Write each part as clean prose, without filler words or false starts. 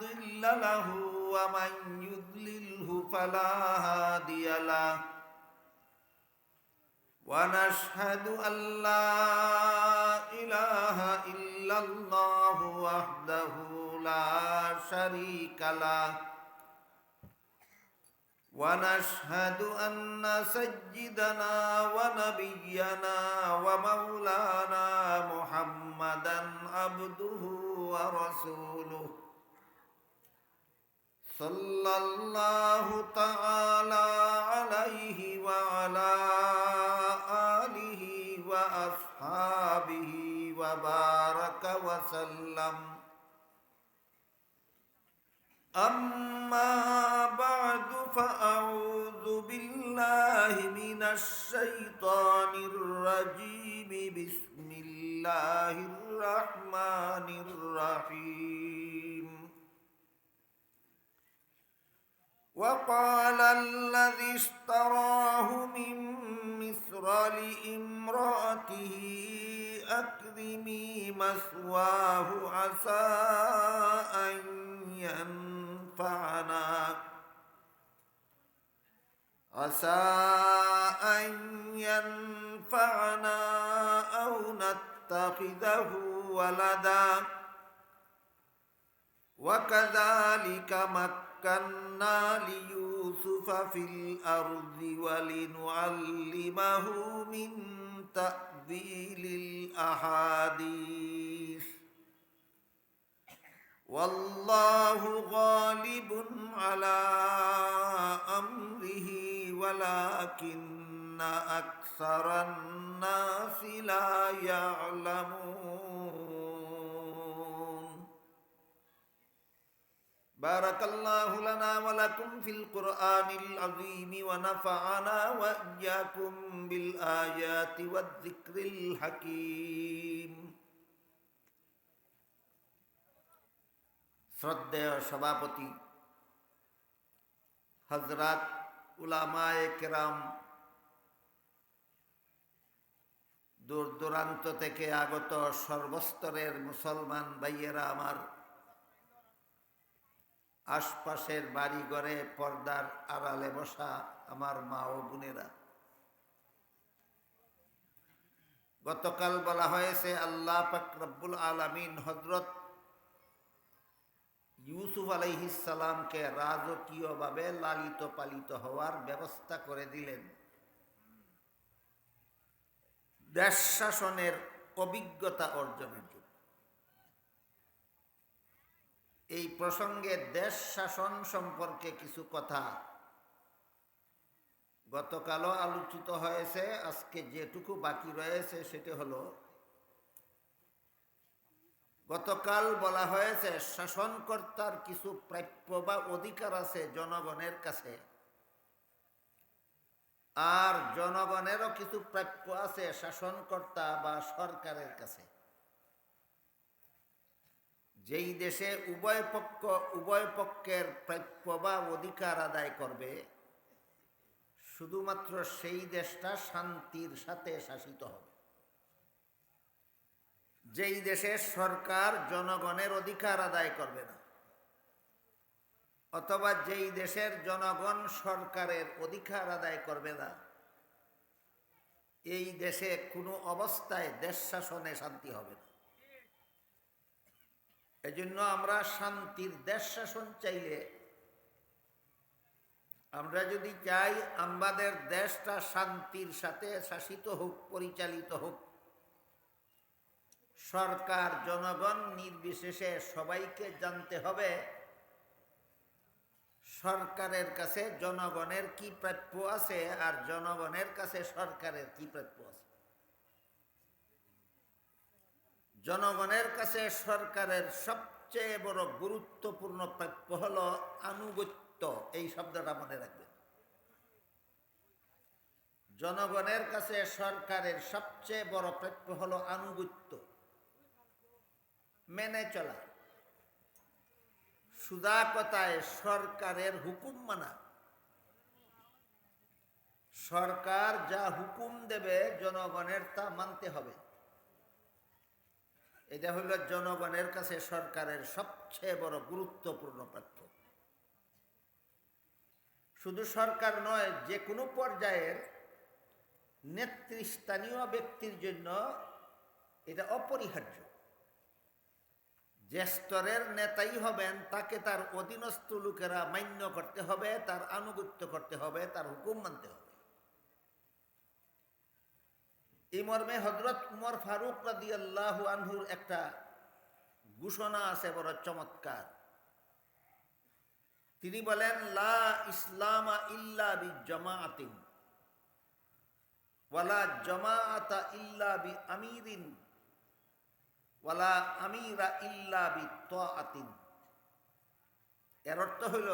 مضل له ومن يضلله فلا هادي له ونشهد أن لا إله إلا الله وحده لا شريك له ونشهد أن سيدنا ونبينا ومولانا محمدا عبده ورسوله صلى الله تعالى عليه وعلى آله وأصحابه وبارك وسلم أما بعد فأعوذ بالله من الشيطان الرجيم بسم الله الرحمن الرحيم وقال الذي اشتراه من مصر لامرأته أكرمي مثواه عسى أن ينفعنا أو نتخذه ولدا وكذلك مكنا ليوسف في الأرض ولنعلمه من تأويل الأحاديث والله غالب على أمره ولكن أكثر الناس لا يعلمون بارك الله لنا ولكم في القرآن العظيم ونفعنا وإياكم بالآيات والذكر الحكيم শ্রদ্ধেয় সভাপতি হযরত উলামায়ে কেরাম, দূর দূরান্ত থেকে আগত সর্বস্তরের মুসলমান ভাইয়েরা আমার, আশপাশের বাড়ি ঘরে পর্দার আড়ালে বসা আমার মা ও বোনেরা, গতকাল বলা হয়েছে আল্লাহ পাক রব্বুল আলামিন হযরত ইউসুফ আলাইহিস সালামকে রাজকীয়ভাবে লালিত পালিত হওয়ার ব্যবস্থা করে দিলেন। দেশ শাসনের অভিজ্ঞতা অর্জনের জন্য এই প্রসঙ্গে দেশ শাসন সম্পর্কে কিছু কথা গতকালও আলোচিত হয়েছে। আজকে যেটুকু বাকি রয়েছে সেটা হলো, গতকাল বলা হয়েছে শাসনকর্তার কিছু প্রাপ্য বা অধিকার আছে জনগণের কাছে, আর জনগণেরও কিছু প্রাপ্য আছে শাসনকর্তা বা সরকারের কাছে। যেই দেশে উভয় পক্ষের প্রাপ্য বা অধিকার আদায় করবে, শুধুমাত্র সেই দেশটা শান্তির সাথে শাসিত হবে। যেই দেশের সরকার জনগণের অধিকার আদায় করবে না, অথবা যেই দেশের জনগণ সরকারের অধিকার আদায় করবে না, এই দেশে কোনো অবস্থায় দেশ শাসনে শান্তি হবে না। এজন্য আমরা শান্তির দেশ শাসন চাইলে, আমরা যদি চাই আমাদের দেশটা শান্তির সাথে শাসিত হোক, পরিচালিত হোক, সরকার জনগণ নির্বিশেষে সবাইকে জানতে হবে সরকারের কাছে জনগণের কি প্রাপ্য আছে আর জনগণের কাছে সরকারের কি প্রাপ্য আছে। জনগণের কাছে সরকারের সবচেয়ে বড় গুরুত্বপূর্ণ প্রাপ্য হলো আনুগত্য। এই শব্দটা মনে রাখবেন। জনগণের কাছে সরকারের সবচেয়ে বড় প্রাপ্য হলো আনুগত্য, মেনে চলা। সুদা কথায় সরকারের হুকুম মানা। সরকার যা হুকুম দেবে জনগণের তা মানতে হবে। এটা হইল জনগণের কাছে সরকারের সবচেয়ে বড় গুরুত্বপূর্ণ প্রাপ্য। শুধু সরকার নয়, যে কোনো পর্যায়ের নেতৃস্থানীয় ব্যক্তির জন্য এটা অপরিহার্য। যে স্তরের নেতাই হবেন তাকে তার অধীনস্থ লোকেরা মান্য করতে হবে, তার আনুগত্য করতে হবে, তার হুকুম মানতে হবে। এই মর্মে হযরত উমর ফারুক রাদিয়াল্লাহু আনহুর একটা ঘোষণা আছে বড় চমৎকার। তিনি বলেন, লা ইসলামা ইল্লা বিজামাআতিন ওয়ালা জামাআতা ইল্লা বিআমিরিন ওয়ালা আমিরা ইল্লা বিতাআতিন। এর অর্থ হইল,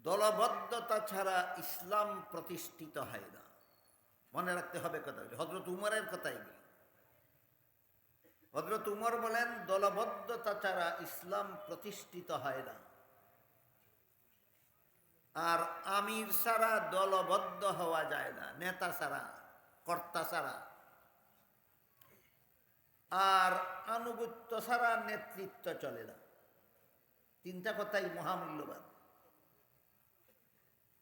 দলবদ্ধতা ছাড়া ইসলাম প্রতিষ্ঠিত হয় না। মনে রাখতে হবে কথা, হযরত উমরের কথাই। হযরত উমর বলেন, দলবদ্ধতা ছাড়া ইসলাম প্রতিষ্ঠিত হয় না। আর আমির ছাড়া দলবদ্ধ হওয়া যায় না, নেতা ছাড়া, কর্তা ছাড়া। আর আনুগত্য ছাড়া নেতৃত্ব চলে না। তিনটা কথাই মহামূল্যবান।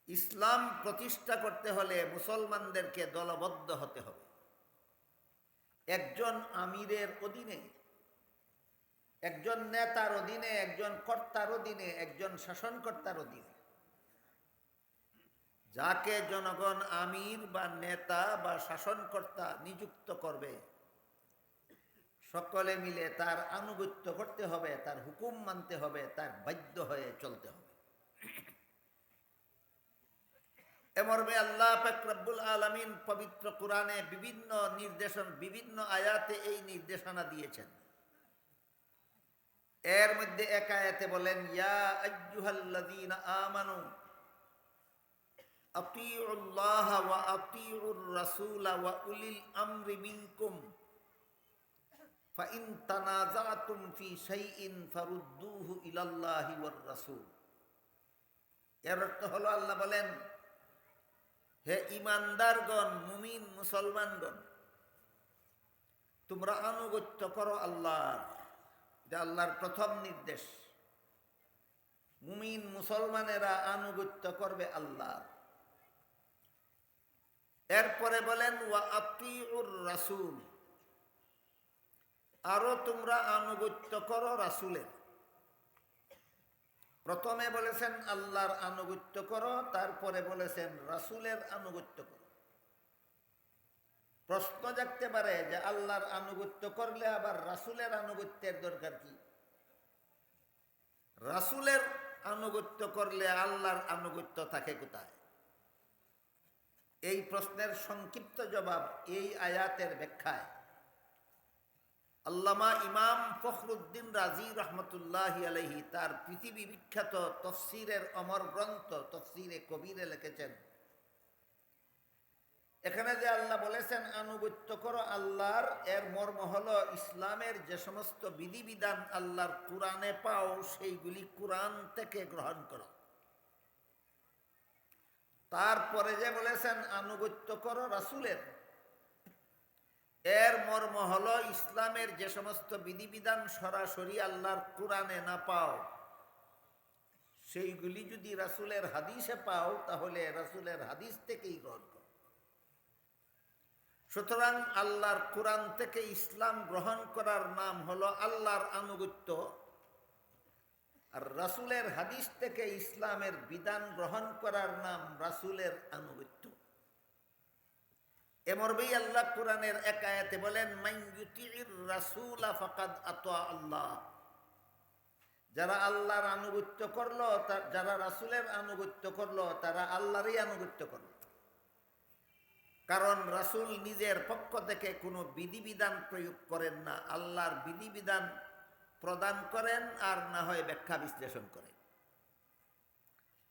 ইসলাম প্রতিষ্ঠা করতে হলে মুসলমানদেরকে দলবদ্ধ হতে হবে। একজন আমিরের অধীনে, একজন নেতার অধীনে, একজন কর্তার অধীনে, একজন শাসনকর্তার অধীনে যাকে জনগণ আমির বা নেতা বা শাসনকর্তা নিযুক্ত করবে, সকলে মিলে তার আনুগত্য করতে হবে, তার হুকুম মানতে হবে, তার বাধ্য হয়ে চলতে হবে। এমর্মে আল্লাহ পাক রব্বুল আলামিন পবিত্র কোরআনে বিভিন্ন নির্দেশন, বিভিন্ন আয়াতে এই নির্দেশনা দিয়েছেন। এর মধ্যে এক আয়াতে বলেন, ইয়া আইয়ুহাল্লাযীনা আমানু আতিউল্লাহ ওয়া আতিউর রাসূলা ওয়া উলিল আমরি মিনকুম ফাইন তানাযাতুম ফি শাইইন ফারুদ্দুহু ইলাল্লাহি ওয়ার রাসূল। এর অর্থ হলো, আল্লাহ বলেন, হে ইমানদারগণ, মুমিন মুসলমানগণ, তোমরা আনুগত্য করো আল্লাহর। এটা আল্লাহর প্রথম নির্দেশ। মুমিন মুসলমানেরা আনুগত্য করবে আল্লাহ। এরপরে বলেন, ওয়া আতিউর রাসূল, আরো তোমরা আনুগত্য করো রাসূলের। প্রথমে বলেছেন আল্লাহর আনুগত্য করো, তারপরে বলেছেন রাসূলের আনুগত্য করো। প্রশ্ন জাগতে পারে যে আল্লাহর আনুগত্য করলে আবার রাসূলের আনুগত্যের দরকার কি? রাসূলের আনুগত্য করলে আল্লাহর আনুগত্য থাকে কোথায়? এই প্রশ্নের সংক্ষিপ্ত জবাব এই আয়াতের ব্যাখ্যায় আল্লামা ইমাম ফখরুদ্দিন রাজি রহমতুল্লাহি আলাইহি তার পৃথিবী বিখ্যাত তফসিরের অমর গ্রন্থ তফসিরে কবিরে লিখেছেন, এখানে যে আল্লাহ বলেছেন আনুগত্য করো আল্লাহর, এর মর্ম হলো ইসলামের যে সমস্ত বিধিবিধান আল্লাহর কোরআনে পাও, সেইগুলি কোরআন থেকে গ্রহণ করো। তারপরে যে বলেছেন আনুগত্য করো রাসূলের, এর মর্ম হলো ইসলামের যে সমস্ত বিধিবিধান সরাসরি আল্লাহর কোরআনে না পাও, সেইগুলি যদি রাসূলের হাদিসে পাও, তাহলে রাসূলের হাদিস থেকেই গ্রহণ করো। সুতরাং আল্লাহর কোরআন থেকে ইসলাম গ্রহণ করার নাম হলো আল্লাহর আনুগত্য, আর রাসূলের হাদিস থেকে ইসলামের বিধান গ্রহণ করার নাম রাসূলের আনুগত্য। এমর্মেই আল্লাহ কোরআনের এক আয়াতে বলেন, মান ইউতিইর রাসূলা ফাকাদ আতা আল্লাহ। যারা আল্লাহর আনুগত্য করলো, যারা রাসূলের আনুগত্য করলো, তারা আল্লাহরই আনুগত্য করলো। কারণ রাসূল নিজের পক্ষ থেকে কোনো বিধিবিধান প্রয়োগ করেন না, আল্লাহর বিধিবিধান প্রদান করেন আর না হয় ব্যাখ্যা বিশ্লেষণ করেন।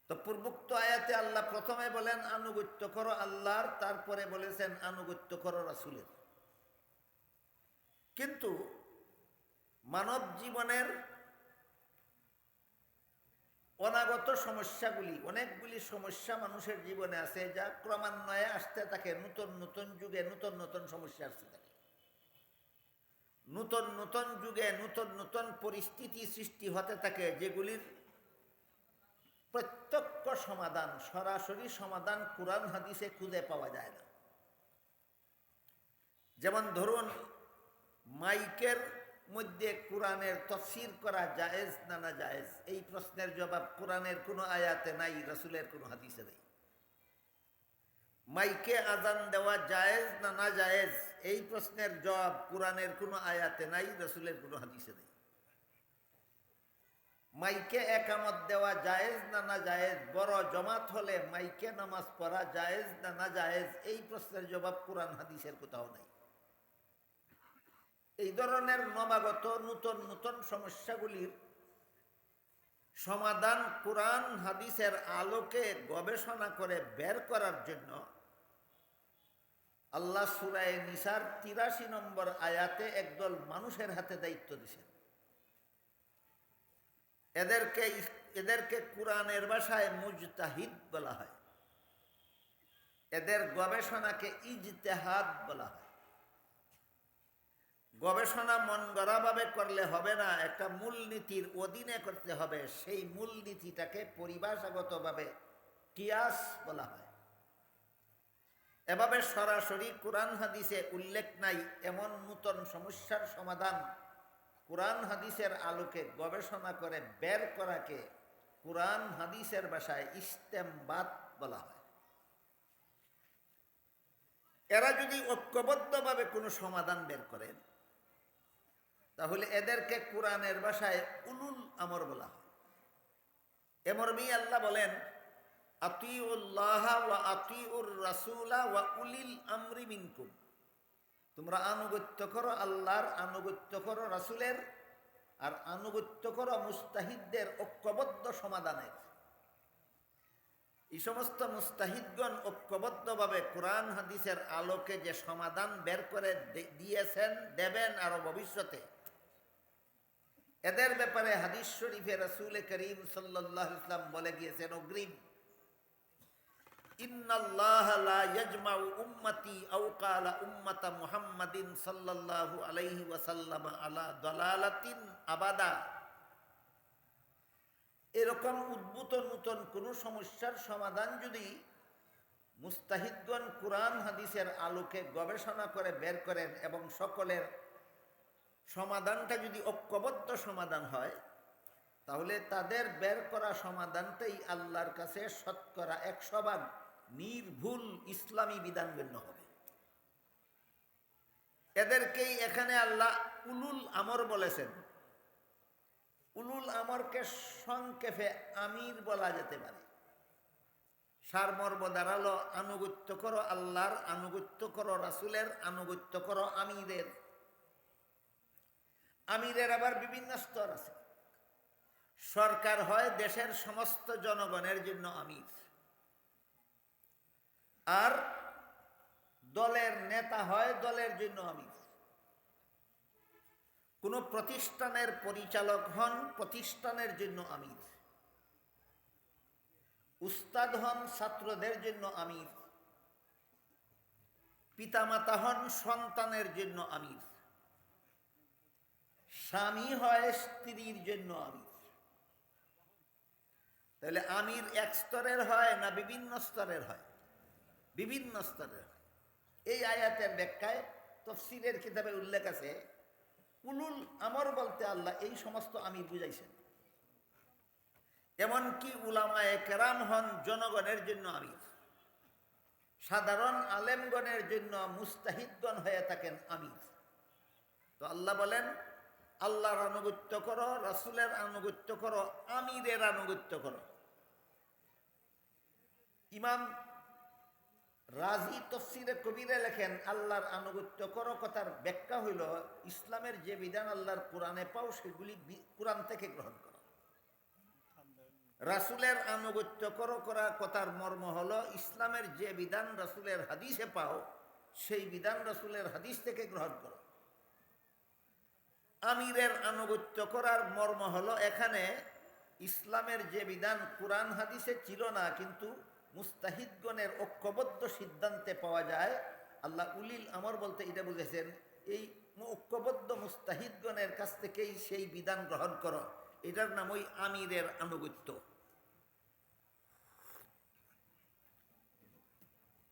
তো পূর্বোক্ত আয়াতে আল্লাহ প্রথমে বলেন আনুগত্য করো আল্লাহর, তারপরে বলেছেন আনুগত্য করো রাসূলের। কিন্তু মানব জীবনের অনাগত সমস্যাগুলি, অনেকগুলি সমস্যা মানুষের জীবনে আছে, যা ক্রমান্বয়ে আসতে থাকে। নতুন নতুন যুগে নতুন নতুন সমস্যা আসতে থাকে। নূতন নূতন যুগে নূতন নূতন পরিস্থিতি সৃষ্টি হতে থাকে, যেগুলির প্রত্যক্ষ সমাধান, সরাসরি সমাধান কুরআন হাদিসে খুঁজে পাওয়া যায় না। যেমন ধরুন, মাইকের মধ্যে কোরআনের তাফসীর করা জায়েজ না না জায়েজ, এই প্রশ্নের জবাব কোরআনের কোনো আয়াতে নাই, রাসূলের কোনো হাদিসে নেই। মাইকে আজান দেওয়া জায়েজ না না জায়েজ, এই প্রশ্নের জবাব কোরআনের কোনো আয়াতে নাই, রাসূলের কোনো হাদিসে নেই। মাইকে একামত দেওয়া জায়েজ না না জায়েজ, বড় জমাত হলে মাইকে নামাজ পড়া জায়েজ না না জায়েজ, এই প্রশ্নের জবাব কোরআন হাদিসের কোথাও নাই। এই ধরনের নবাগত নূতন নূতন সমস্যাগুলির সমাধান কোরআন হাদিসের আলোকে গবেষণা করে বের করার জন্য আল্লাহ সূরা নিসার ৮৩ নম্বর আয়াতে একদল মানুষের হাতে দায়িত্ব দিয়েছেন। এদেরকে কোরআনের ভাষায় মুজতাহিদ বলা হয়, এদের গবেষণাকে ইজতেহাদ বলা হয়। গবেষণা মন গড়াভাবে করলে হবে না, একটা মূলনীতির অধীনে করতে হবে। সেই মূলনীতিটাকে পরিভাষাগতভাবে কিয়াস বলা হয়। এভাবে সরাসরি কোরআন হাদিসে উল্লেখ নাই এমন নূতন সমস্যার সমাধান কোরআন হাদিসের আলোকে গবেষণা করে বের করাকে কোরআন হাদিসের ভাষায় ইস্তেমবাত বলা হয়। এরা যদি ঐক্যবদ্ধভাবে কোনো সমাধান বের করেন, তাহলে এদেরকে কোরআনের ভাষায় উলুল আমর বলা হয়। এমরমি আল্লাহ বলেন, আতিউল্লাহ ওয়া আতিউর রাসূলা ওয়া উলিল আমরি মিনকুম, তোমরা আনুগত্য করো আল্লাহর, আনুগত্য করো রাসূলের, আর আনুগত্য করো মুস্তাহিদদের ঐক্যবদ্ধ সমাধানের। এই সমস্ত মুস্তাহিদগণ ঐক্যবদ্ধভাবে কোরআন হাদিসের আলোকে যে সমাধান বের করে দিয়েছেন, দেবেন আরো ভবিষ্যতে, এদের ব্যাপারে হাদিস শরীফে রাসূল করিম সাল্লাল্লাহু আলাইহি ওয়াসাল্লাম বলে গিয়েছেন অগ্রিম, ইন্নাল্লাহা লা ইয়াজমাউ উম্মতি আও ক্বালা উম্মাতা মুহাম্মাদিন সাল্লাল্লাহু আলাইহি ওয়াসাল্লাম আলা দালালাতিন আবাদা। এরকম উদ্ভূত নূতন কোন সমস্যার সমাধান যদি মুস্তাহিদগণ কোরআন হাদিসের আলোকে গবেষণা করে বের করেন এবং সকলের সমাধানটা যদি ঐক্যবদ্ধ সমাধান হয়, তাহলে তাদের বের করা সমাধানটাই আল্লাহর কাছে শতকরা 100% নির্ভুল ইসলামী বিধান গণ্য হবে। এদেরকেই এখানে আল্লাহ উলুল আমর বলেছেন। উলুল আমরকে সংক্ষেপে আমির বলা যেতে পারে। সারমর্ম দাঁড়ালো, আনুগত্য করো আল্লাহর, আনুগত্য করো রাসূলের, আনুগত্য করো আমিরের। আমিরের আবার বিভিন্ন স্তর আছে। সরকার হয় দেশের সমস্ত জনগণের জন্য আমির, আর দলের নেতা হয় দলের জন্য আমির। কোন প্রতিষ্ঠানের পরিচালক হন প্রতিষ্ঠানের জন্য আমির, উস্তাদ হন ছাত্রদের জন্য আমির, পিতামাতা হন সন্তানের জন্য আমির, স্বামী হয় স্ত্রীর জন্য আমির। তাহলে আমির এক স্তরের হয় না বিভিন্ন স্তরের হয়? বিভিন্ন স্তরের হয়। এই আয়াতের ব্যাখ্যায় তাফসীরের কিতাবে উল্লেখ আছে, উলুল আমর বলতে আল্লাহ এই সমস্ত আমির বুঝাইছেন। এমনকি উলামায়ে কেরাম হন জনগণের জন্য আমির, সাধারণ আলেমগণের জন্য মুস্তাহিদগণ হয়ে থাকেন আমির। তো আল্লাহ বলেন, আল্লাহর আনুগত্য করো, রাসূলের আনুগত্য করো, আমিরের আনুগত্য করো। ইমাম রাজি তফসিরে কবিরে লেখেন, আল্লাহর আনুগত্য করো কথার ব্যাখ্যা হইল, ইসলামের যে বিধান আল্লাহর কোরআনে পাও সেগুলি কোরআন থেকে গ্রহণ করো। রাসূলের আনুগত্য করো করা কথার মর্ম হলো, ইসলামের যে বিধান রাসূলের হাদিসে পাও সেই বিধান রাসূলের হাদিস থেকে গ্রহণ করো। আমিরের আনুগত্য করার মর্ম হলো, এখানে ইসলামের যে বিধান কোরআন হাদিসে ছিল না, কিন্তু মুস্তাহিদগণের ঐক্যবদ্ধ সিদ্ধান্তে পাওয়া যায়। আল্লাহ উলিল আমর বলতে এটা বুঝেছেন, এই ঐক্যবদ্ধ মুস্তাহিদগণের কাছ থেকেই সেই বিধান গ্রহণ করো। এটার নাম ওই আমিরের আনুগত্য।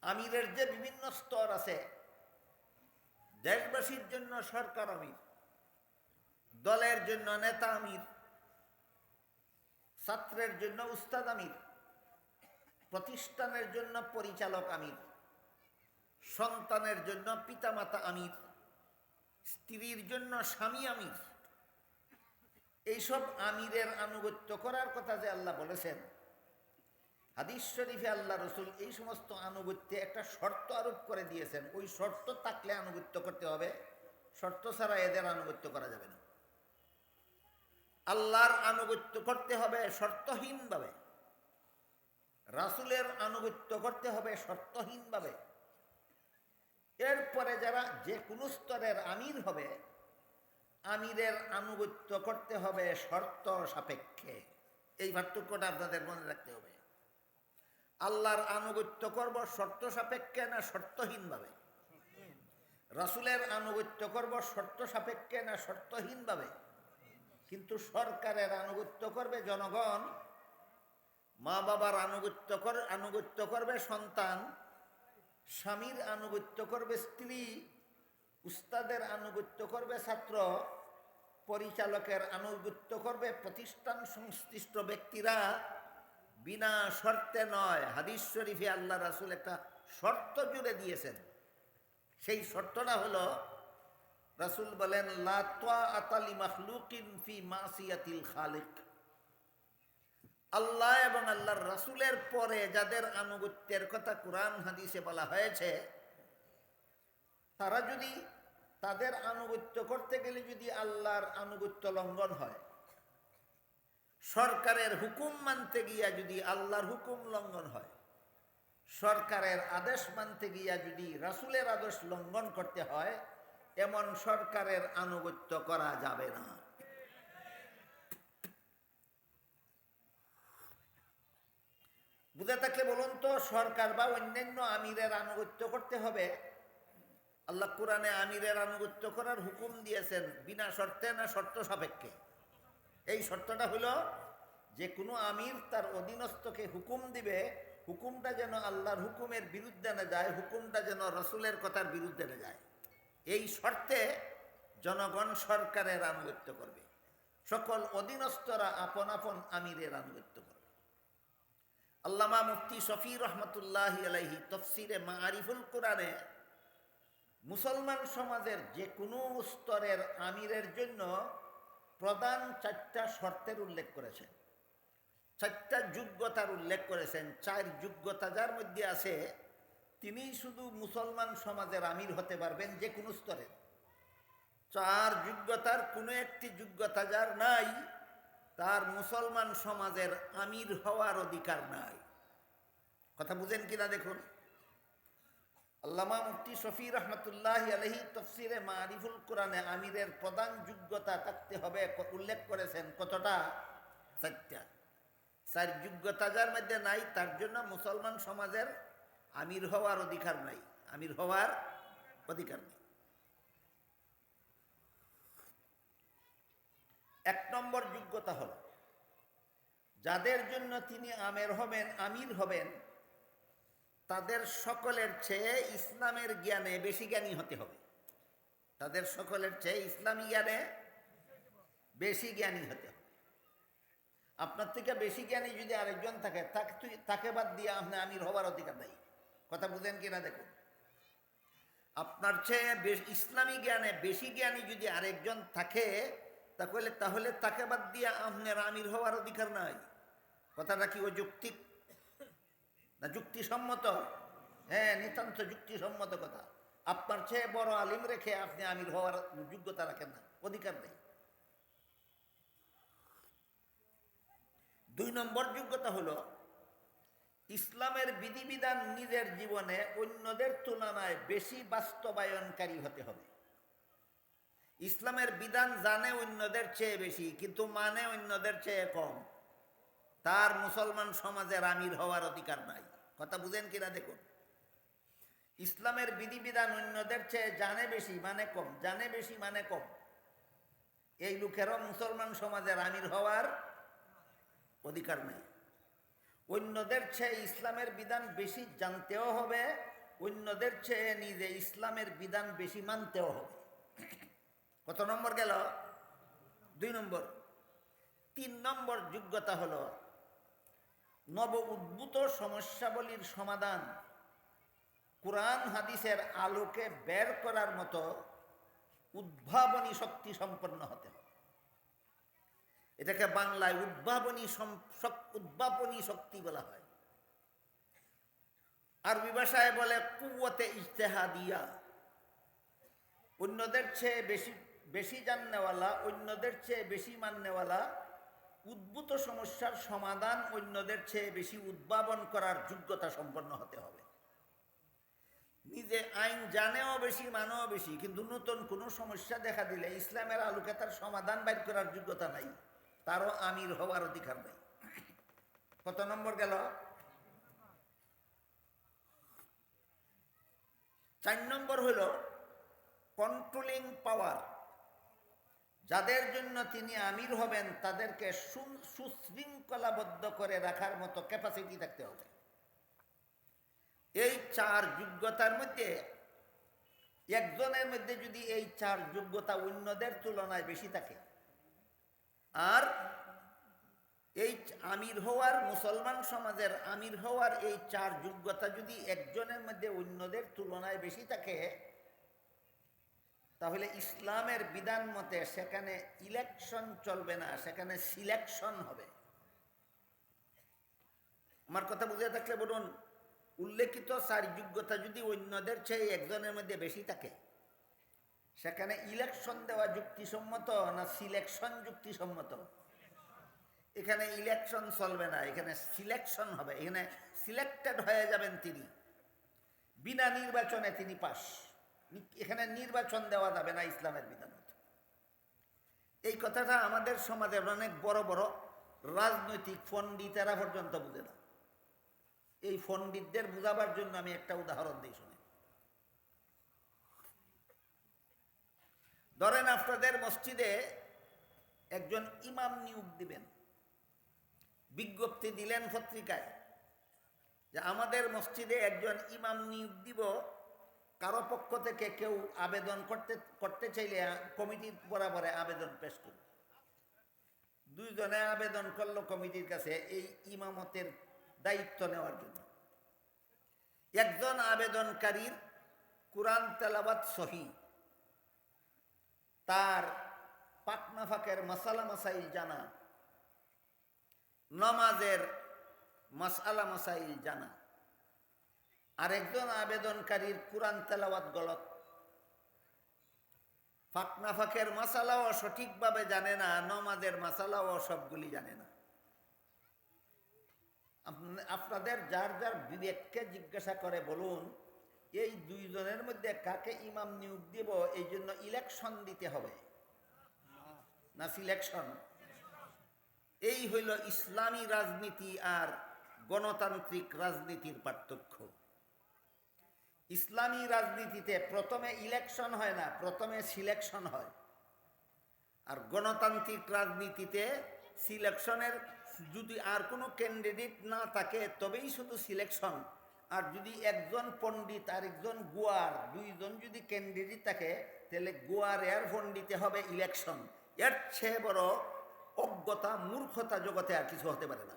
আমিরের যে বিভিন্ন স্তর আছে, দেশবাসীর জন্য সরকার আমির, দলের জন্য নেতা আমির, ছাত্রের জন্য উস্তাদ আমির, প্রতিষ্ঠানের জন্য পরিচালক আমির, সন্তানের জন্য পিতামাতা আমির, স্ত্রীর জন্য স্বামী আমির। এইসব আমিরের আনুগত্য করার কথা যে আল্লাহ বলেছেন, হাদিস শরীফে আল্লাহ রসুল এই সমস্ত আনুগত্যে একটা শর্ত আরোপ করে দিয়েছেন। ওই শর্ত থাকলে আনুগত্য করতে হবে, শর্ত ছাড়া এদের আনুগত্য করা যাবে না। আল্লাহর আনুগত্য করতে হবে শর্তহীনভাবে, রাসূলের আনুগত্য করতে হবে শর্তহীনভাবে। এরপরে যারা যে কোনো স্তরের আমির হবে, আমিরের আনুগত্য করতে হবে শর্ত সাপেক্ষে। এই পার্থক্যটা আপনাদের মনে রাখতে হবে। আল্লাহর আনুগত্য করব শর্ত সাপেক্ষে না শর্তহীনভাবে, রাসূলের আনুগত্য করব শর্ত সাপেক্ষে না শর্তহীনভাবে। কিন্তু সরকারের আনুগত্য করবে জনগণ, মা বাবার আনুগত্য করবে সন্তান, স্বামীর আনুগত্য করবে স্ত্রী, উস্তাদের আনুগত্য করবে ছাত্র, পরিচালকের আনুগত্য করবে প্রতিষ্ঠান সংশ্লিষ্ট ব্যক্তিরা। বিনা শর্তে নয়। হাদিস শরীফে আল্লাহ রাসূল একটা শর্ত জুড়ে দিয়েছেন। সেই শর্তটা হলো, রাসূল বলেন, লা তাআতা লিমাখলুকিন ফি মাসিয়াতিল খালিক। আল্লাহ এবং আল্লাহর রাসূলের পরে যাদের আনুগত্যের কথা কোরআন হাদিসে বলা হয়েছে, তারা যদি তাদের আনুগত্য করতে গেলে যদি আল্লাহর আনুগত্য লঙ্ঘন হয়, সরকারের হুকুম মানতে গিয়া যদি আল্লাহর হুকুম লঙ্ঘন হয়, সরকারের আদেশ মানতে গিয়া যদি রাসূলের আদেশ লঙ্ঘন করতে হয়, এমন সরকারের আনুগত্য করা যাবে না। বুঝে থাকলে বলুন তো, সরকার বা অন্যান্য আমিরের আনুগত্য করতে হবে। আল্লাহ কোরআনে আমিরের আনুগত্য করার হুকুম দিয়েছেন বিনা শর্তে না শর্ত সাপেক্ষে। এই শর্তটা হলো, যে কোনো আমির তার অধীনস্থকে হুকুম দিবে, হুকুমটা যেন আল্লাহর হুকুমের বিরুদ্ধে না যায়, হুকুমটা যেন রাসূলের কথার বিরুদ্ধে না যায়। এই শর্তে জনগণ সরকারের আনুগত্য করবে, সকল অধীনস্থরা আপন আপন আমিরের আনুগত্য করবে। আল্লামা মুফতি শফি রহমতুল্লাহি আলাইহি তফসিরে মাআরিফুল কোরআনে মুসলমান সমাজের যে কোনো স্তরের আমিরের জন্য প্রধান 4টা শর্তের উল্লেখ করেছেন, 4টা যোগ্যতার উল্লেখ করেছেন। 4 যোগ্যতা যার মধ্যে আছে, তিনি শুধু মুসলমান সমাজের আমির হতে পারবেন যে কোনো স্তরের। 4 যোগ্যতার কোনো একটি যোগ্যতা যার নাই, তার মুসলমান সমাজের আমির হওয়ার অধিকার নাই। কথা বুঝেন কিনা দেখুন। আল্লামা মুফতি শফি রহমতুল্লাহি আলাইহি তফসিরে মারিফুল কোরআনে আমিরের প্রধান যোগ্যতা থাকতে হবে উল্লেখ করেছেন। কতটা? 4টা। 4 যোগ্যতা যার মধ্যে নাই, তার জন্য মুসলমান সমাজের আমির হওয়ার অধিকার নাই, আমির হওয়ার অধিকার নেই। 1 নম্বর যোগ্যতা হল, যাদের জন্য তিনি আমির হবেন, তাদের সকলের চেয়ে ইসলামের জ্ঞানে বেশি জ্ঞানী হতে হবে। তাদের সকলের চেয়ে ইসলামী জ্ঞানে বেশি জ্ঞানী হতে হবে। আপনার থেকে বেশি জ্ঞানী যদি আরেকজন থাকে, তাকে বাদ দিয়ে আপনি আমির হওয়ার অধিকার নাই। কথা বুঝেন কিনা দেখুন। আপনার চেয়ে ইসলামী জ্ঞানে বেশি জ্ঞানী যদি আরেকজন থাকে, তাহলে তাকে বাদ দিয়ে আপনার আমির হওয়ার অধিকার নাই। কথাটা কি অযৌক্তিক না যুক্তিসম্মত? হ্যাঁ, নিতান্ত যুক্তিসম্মত কথা। আপনার চেয়ে বড় আলিম রেখে আপনি আমির হওয়ার যোগ্যতা রাখেন না, অধিকার নেই। 2 নম্বর যোগ্যতা হলো, ইসলামের বিধিবিধান নিজের জীবনে অন্যদের তুলনায় বেশি বাস্তবায়নকারী হতে হবে। ইসলামের বিধান জানে অন্যদের চেয়ে বেশি, কিন্তু মানে অন্যদের চেয়ে কম, তার মুসলমান সমাজের আমির হওয়ার অধিকার নাই। কথা বুঝেন কিনা দেখুন। ইসলামের বিধিবিধান অন্যদের চেয়ে জানে বেশি মানে কম, জানে বেশি মানে কম। এই লোকেরও মুসলমান সমাজের আমির হওয়ার অধিকার নেই। অন্যদের চেয়ে ইসলামের বিধান বেশি জানতেও হবে, অন্যদের চেয়ে নিজে ইসলামের বিধান বেশি মানতেও হবে। কত নম্বর গেল? 2 নম্বর। 3 নম্বর যোগ্যতা হলো নব উদ্ভূত সমস্যাবলীর সমাধান কোরআন হাদিসের আলোকে বের করার মতো উদ্ভাবনী শক্তি সম্পন্ন হতে হবে। এটাকে বাংলায় উদ্ভাবনী শক্তি বলা হয়। আরবি ভাষায় বলে কুওয়াতে ইজতিহাদিয়া। অন্যদের চেয়ে বেশি জাননেওয়ালা, অন্যদের চেয়ে বেশি মাননেওয়ালা, উদ্ভূত সমস্যার সমাধান অন্যদের চেয়ে বেশি উদ্ভাবন করার যোগ্যতা সম্পন্ন হতে হবে। নিজে আইন জানেও বেশি, মানেও বেশি, কিন্তু নতুন কোনো সমস্যা দেখা দিলে ইসলামের আলোকে তার সমাধান বাইর করার যোগ্যতা নাই, তারও আমির হওয়ার অধিকার নেই। কত নম্বর গেল? 4 নম্বর হলো কন্ট্রোলিং পাওয়ার। যাদের জন্য তিনি আমির হবেন তাদেরকে সুশৃঙ্খলাবদ্ধ করে রাখার মতো ক্যাপাসিটি থাকতে হবে। এই 4 যোগ্যতার মধ্যে একজনের মধ্যে যদি এই 4 যোগ্যতা অন্যদের তুলনায় বেশি থাকে, আর এই আমির হওয়ার, মুসলমান সমাজের আমির হওয়ার এই 4 যোগ্যতা যদি একজনের মধ্যে অন্যদের তুলনায় বেশি থাকে, তাহলে ইসলামের বিধান মতে সেখানে ইলেকশন চলবে না, সেখানে সিলেকশন হবে। আমার কথা বুঝে থাকলে বলুন, উল্লেখিত 4 যোগ্যতা যদি অন্যদের চেয়ে একজনের মধ্যে বেশি থাকে, সেখানে ইলেকশন দেওয়া যুক্তিসম্মত না সিলেকশন যুক্তিসম্মত? এখানে ইলেকশন চলবে না, এখানে সিলেকশন হবে। এখানে সিলেক্টেড হয়ে যাবেন তিনি, বিনা নির্বাচনে তিনি পাস। এখানে নির্বাচন দেওয়া যাবে না ইসলামের বিধান মতে। এই কথাটা আমাদের সমাজের অনেক বড় বড় রাজনৈতিক পণ্ডিতেরা পর্যন্ত বুঝে না। এই পণ্ডিতদের বুঝাবার জন্য আমি একটা উদাহরণ দিই, শুনে। ধরেন আপনাদের মসজিদে একজন ইমাম নিয়োগ দিবেন, বিজ্ঞপ্তি দিলেন পত্রিকায় যে আমাদের মসজিদে একজন ইমাম নিয়োগ দিব, কারো পক্ষ থেকে কেউ আবেদন করতে চাইলে কমিটির বরাবরে আবেদন পেশ করবে। 2 জনে আবেদন করলো কমিটির কাছে এই ইমামতের দায়িত্ব নেওয়ার জন্য। একজন আবেদনকারীর কুরআন তেলাওয়াত সহি, তার পাকনা ফাঁকের মাসালা মাসাইল জানা, নমাজের মাসালা মাসাইল জানা। আরেকজন আবেদনকারীর কুরআন তেলাওয়াত গলত, ফাঁকনা ফাঁকের মাসালাও সঠিকভাবে জানে না, নমাজের মাসালাও সবগুলি জানে না। আপনাদের যার যার বিবেককে জিজ্ঞাসা করে বলুন, এই 2 জনের মধ্যে কাকে ইমাম নিয়োগ দিব? এই জন্য ইলেকশন দিতে হবে না সিলেকশন? এই হইল ইসলামী রাজনীতি আর গণতান্ত্রিক রাজনীতির পার্থক্য। ইসলামী রাজনীতিতে প্রথমে ইলেকশন হয় না, প্রথমে সিলেকশন হয়। আর গণতান্ত্রিক রাজনীতিতে সিলেকশনের যদি আর কোনো ক্যান্ডিডেট না থাকে তবেই শুধু সিলেকশন। আর যদি একজন পণ্ডিত আর একজন গোয়ার, 2 জন যদি ক্যান্ডিডেট থাকে, তাহলে গোয়ার এর পণ্ডিতে হবে ইলেকশন। এর চেয়ে বড় অজ্ঞতা, মূর্খতা জগতে আর কিছু হতে পারে না।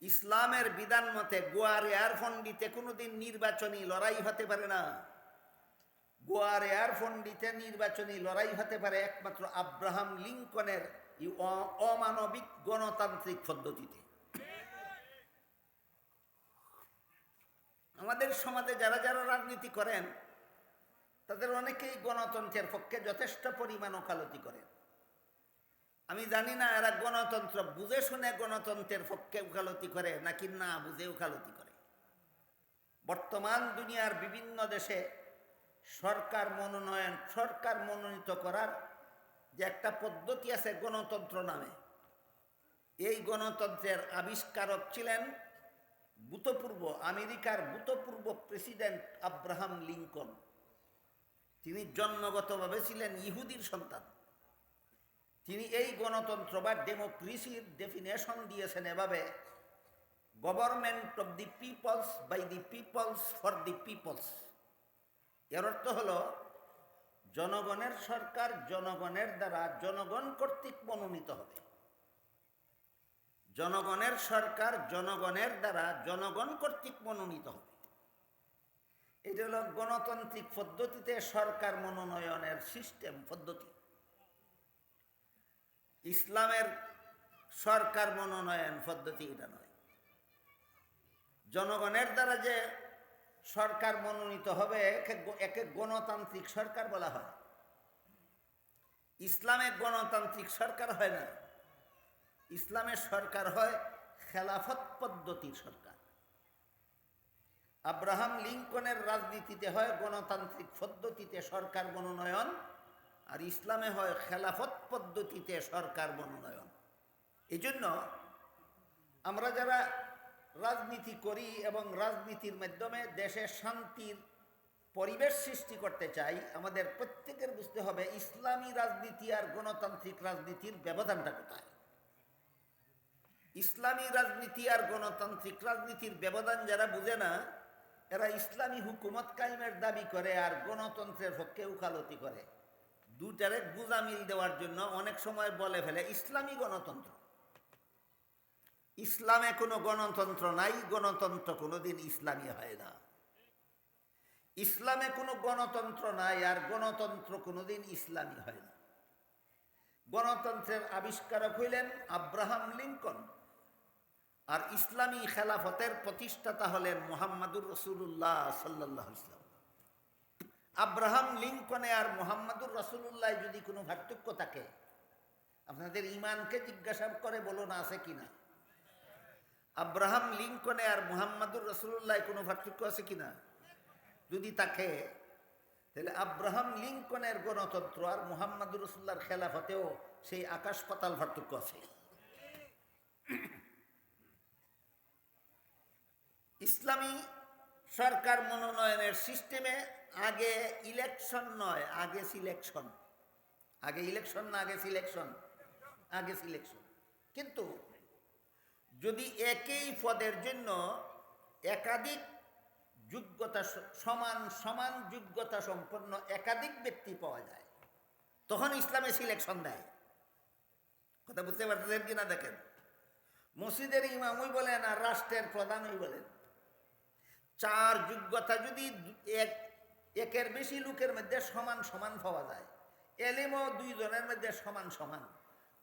ইসলামের বিধান মতে গোয়ার এয়ার পণ্ডিতে কোনোদিন নির্বাচনী লড়াই হতে পারে না। গোয়ার এয়ার পণ্ডিতে নির্বাচনী লড়াই হতে পারে একমাত্র আব্রাহাম লিঙ্কনের অমানবিক গণতান্ত্রিক পদ্ধতিতে। আমাদের সমাজে যারা যারা রাজনীতি করেন তাদের অনেকেই গণতন্ত্রের পক্ষে যথেষ্ট পরিমাণ ওকালতি করেন। আমি জানি না এরা গণতন্ত্র বুঝে শুনে গণতন্ত্রের পক্ষে ওকালতি করে নাকি না বুঝে ওকালতি করে। বর্তমান দুনিয়ার বিভিন্ন দেশে সরকার মনোনীত করার যে একটা পদ্ধতি আছে গণতন্ত্র নামে, এই গণতন্ত্রের আবিষ্কারক ছিলেন ভূতপূর্ব আমেরিকার ভূতপূর্ব প্রেসিডেন্ট আব্রাহাম লিঙ্কন, তিনি জন্মগতভাবে ছিলেন ইহুদির সন্তান। তিনি এই গণতন্ত্র বা ডেমোক্রেসির ডেফিনেশন দিয়েছেন এভাবে: government of the peoples by the peoples for the peoples. এর অর্থ হল জনগণের সরকার জনগণের দ্বারা জনগণ কর্তৃক মনোনীত হবে। জনগণের সরকার জনগণের দ্বারা জনগণ কর্তৃক মনোনীত হবে। এটা হল গণতান্ত্রিক পদ্ধতিতে সরকার মনোনয়নের সিস্টেম পদ্ধতি। ইসলামের সরকার মনোনয়ন পদ্ধতি এটা নয়। জনগণের দ্বারা যে সরকার মনোনীত হবে একে গণতান্ত্রিক সরকার বলা হয়। ইসলামে গণতান্ত্রিক সরকার হয় না, ইসলামের সরকার হয় খেলাফত পদ্ধতির সরকার। আব্রাহাম লিঙ্কনের রাজনীতিতে হয় গণতান্ত্রিক পদ্ধতিতে সরকার মনোনয়ন, আর ইসলামে হয় খেলাফত পদ্ধতিতে সরকার মনোনয়ন। এই জন্য আমরা যারা রাজনীতি করি এবং রাজনীতির মাধ্যমে দেশে শান্তির পরিবেশ সৃষ্টি করতে চাই, আমাদের প্রত্যেকের বুঝতে হবে ইসলামী রাজনীতি আর গণতান্ত্রিক রাজনীতির ব্যবধানটা কোথায়। ইসলামী রাজনীতি আর গণতান্ত্রিক রাজনীতির ব্যবধান যারা বুঝে না, এরা ইসলামী হুকুমত কায়েমের দাবি করে আর গণতন্ত্রের পক্ষে উকালতি করে। দুটারে গুজামিল দেওয়ার জন্য অনেক সময় বলে ফেলে ইসলামী গণতন্ত্র। ইসলামে কোনো গণতন্ত্র নাই, গণতন্ত্র কোনোদিন ইসলামী হয় না। ইসলামে কোনো গণতন্ত্র নাই আর গণতন্ত্র কোনোদিন ইসলামী হয় না। গণতন্ত্রের আবিষ্কারক হইলেন আব্রাহাম লিঙ্কন, আর ইসলামী খেলাফতের প্রতিষ্ঠাতা হলেন মুহাম্মাদুর রাসূলুল্লাহ সাল্লাল্লাহু আলাইহি ওয়াসাল্লাম। আব্রাহাম লিঙ্কনে আর মুহাম্মাদুর রাসূলুল্লাহ যদি কোনো পার্থক্য থাকে, আপনাদের ইমানকে জিজ্ঞাসা করে বলুন আছে কিনা। আব্রাহাম লিঙ্কনে আর মুহাম্মাদুর রাসূলুল্লাহ কোনো পার্থক্য আছে কিনা? যদি থাকে তাহলে আব্রাহাম লিঙ্কনের গণতন্ত্র আর মুহাম্মাদুর রাসূলুল্লাহর খেলাফতেও সেই আকাশ পাতাল পার্থক্য আছে। ইসলামী সরকার মনোনয়নের সিস্টেমে আগে ইলেকশন নয়, আগে সিলেকশন। আগে ইলেকশন না আগে সিলেকশন? আগে সিলেকশন। কিন্তু যদি একই পদের জন্য একাধিক যোগ্যতা সমান যোগ্যতা সম্পন্ন একাধিক ব্যক্তি পাওয়া যায়, তখন ইসলামে সিলেকশন দেয়। কথা বুঝতে পারতেছেন কিনা দেখেন। মসজিদের ইমামই বলেন আর রাষ্ট্রের প্রধানই বলেন, চার যোগ্যতা যদি একের বেশি লোকের মধ্যে সমান সমান পাওয়া যায়, এলিমও দুইজনের মধ্যে সমান সমান,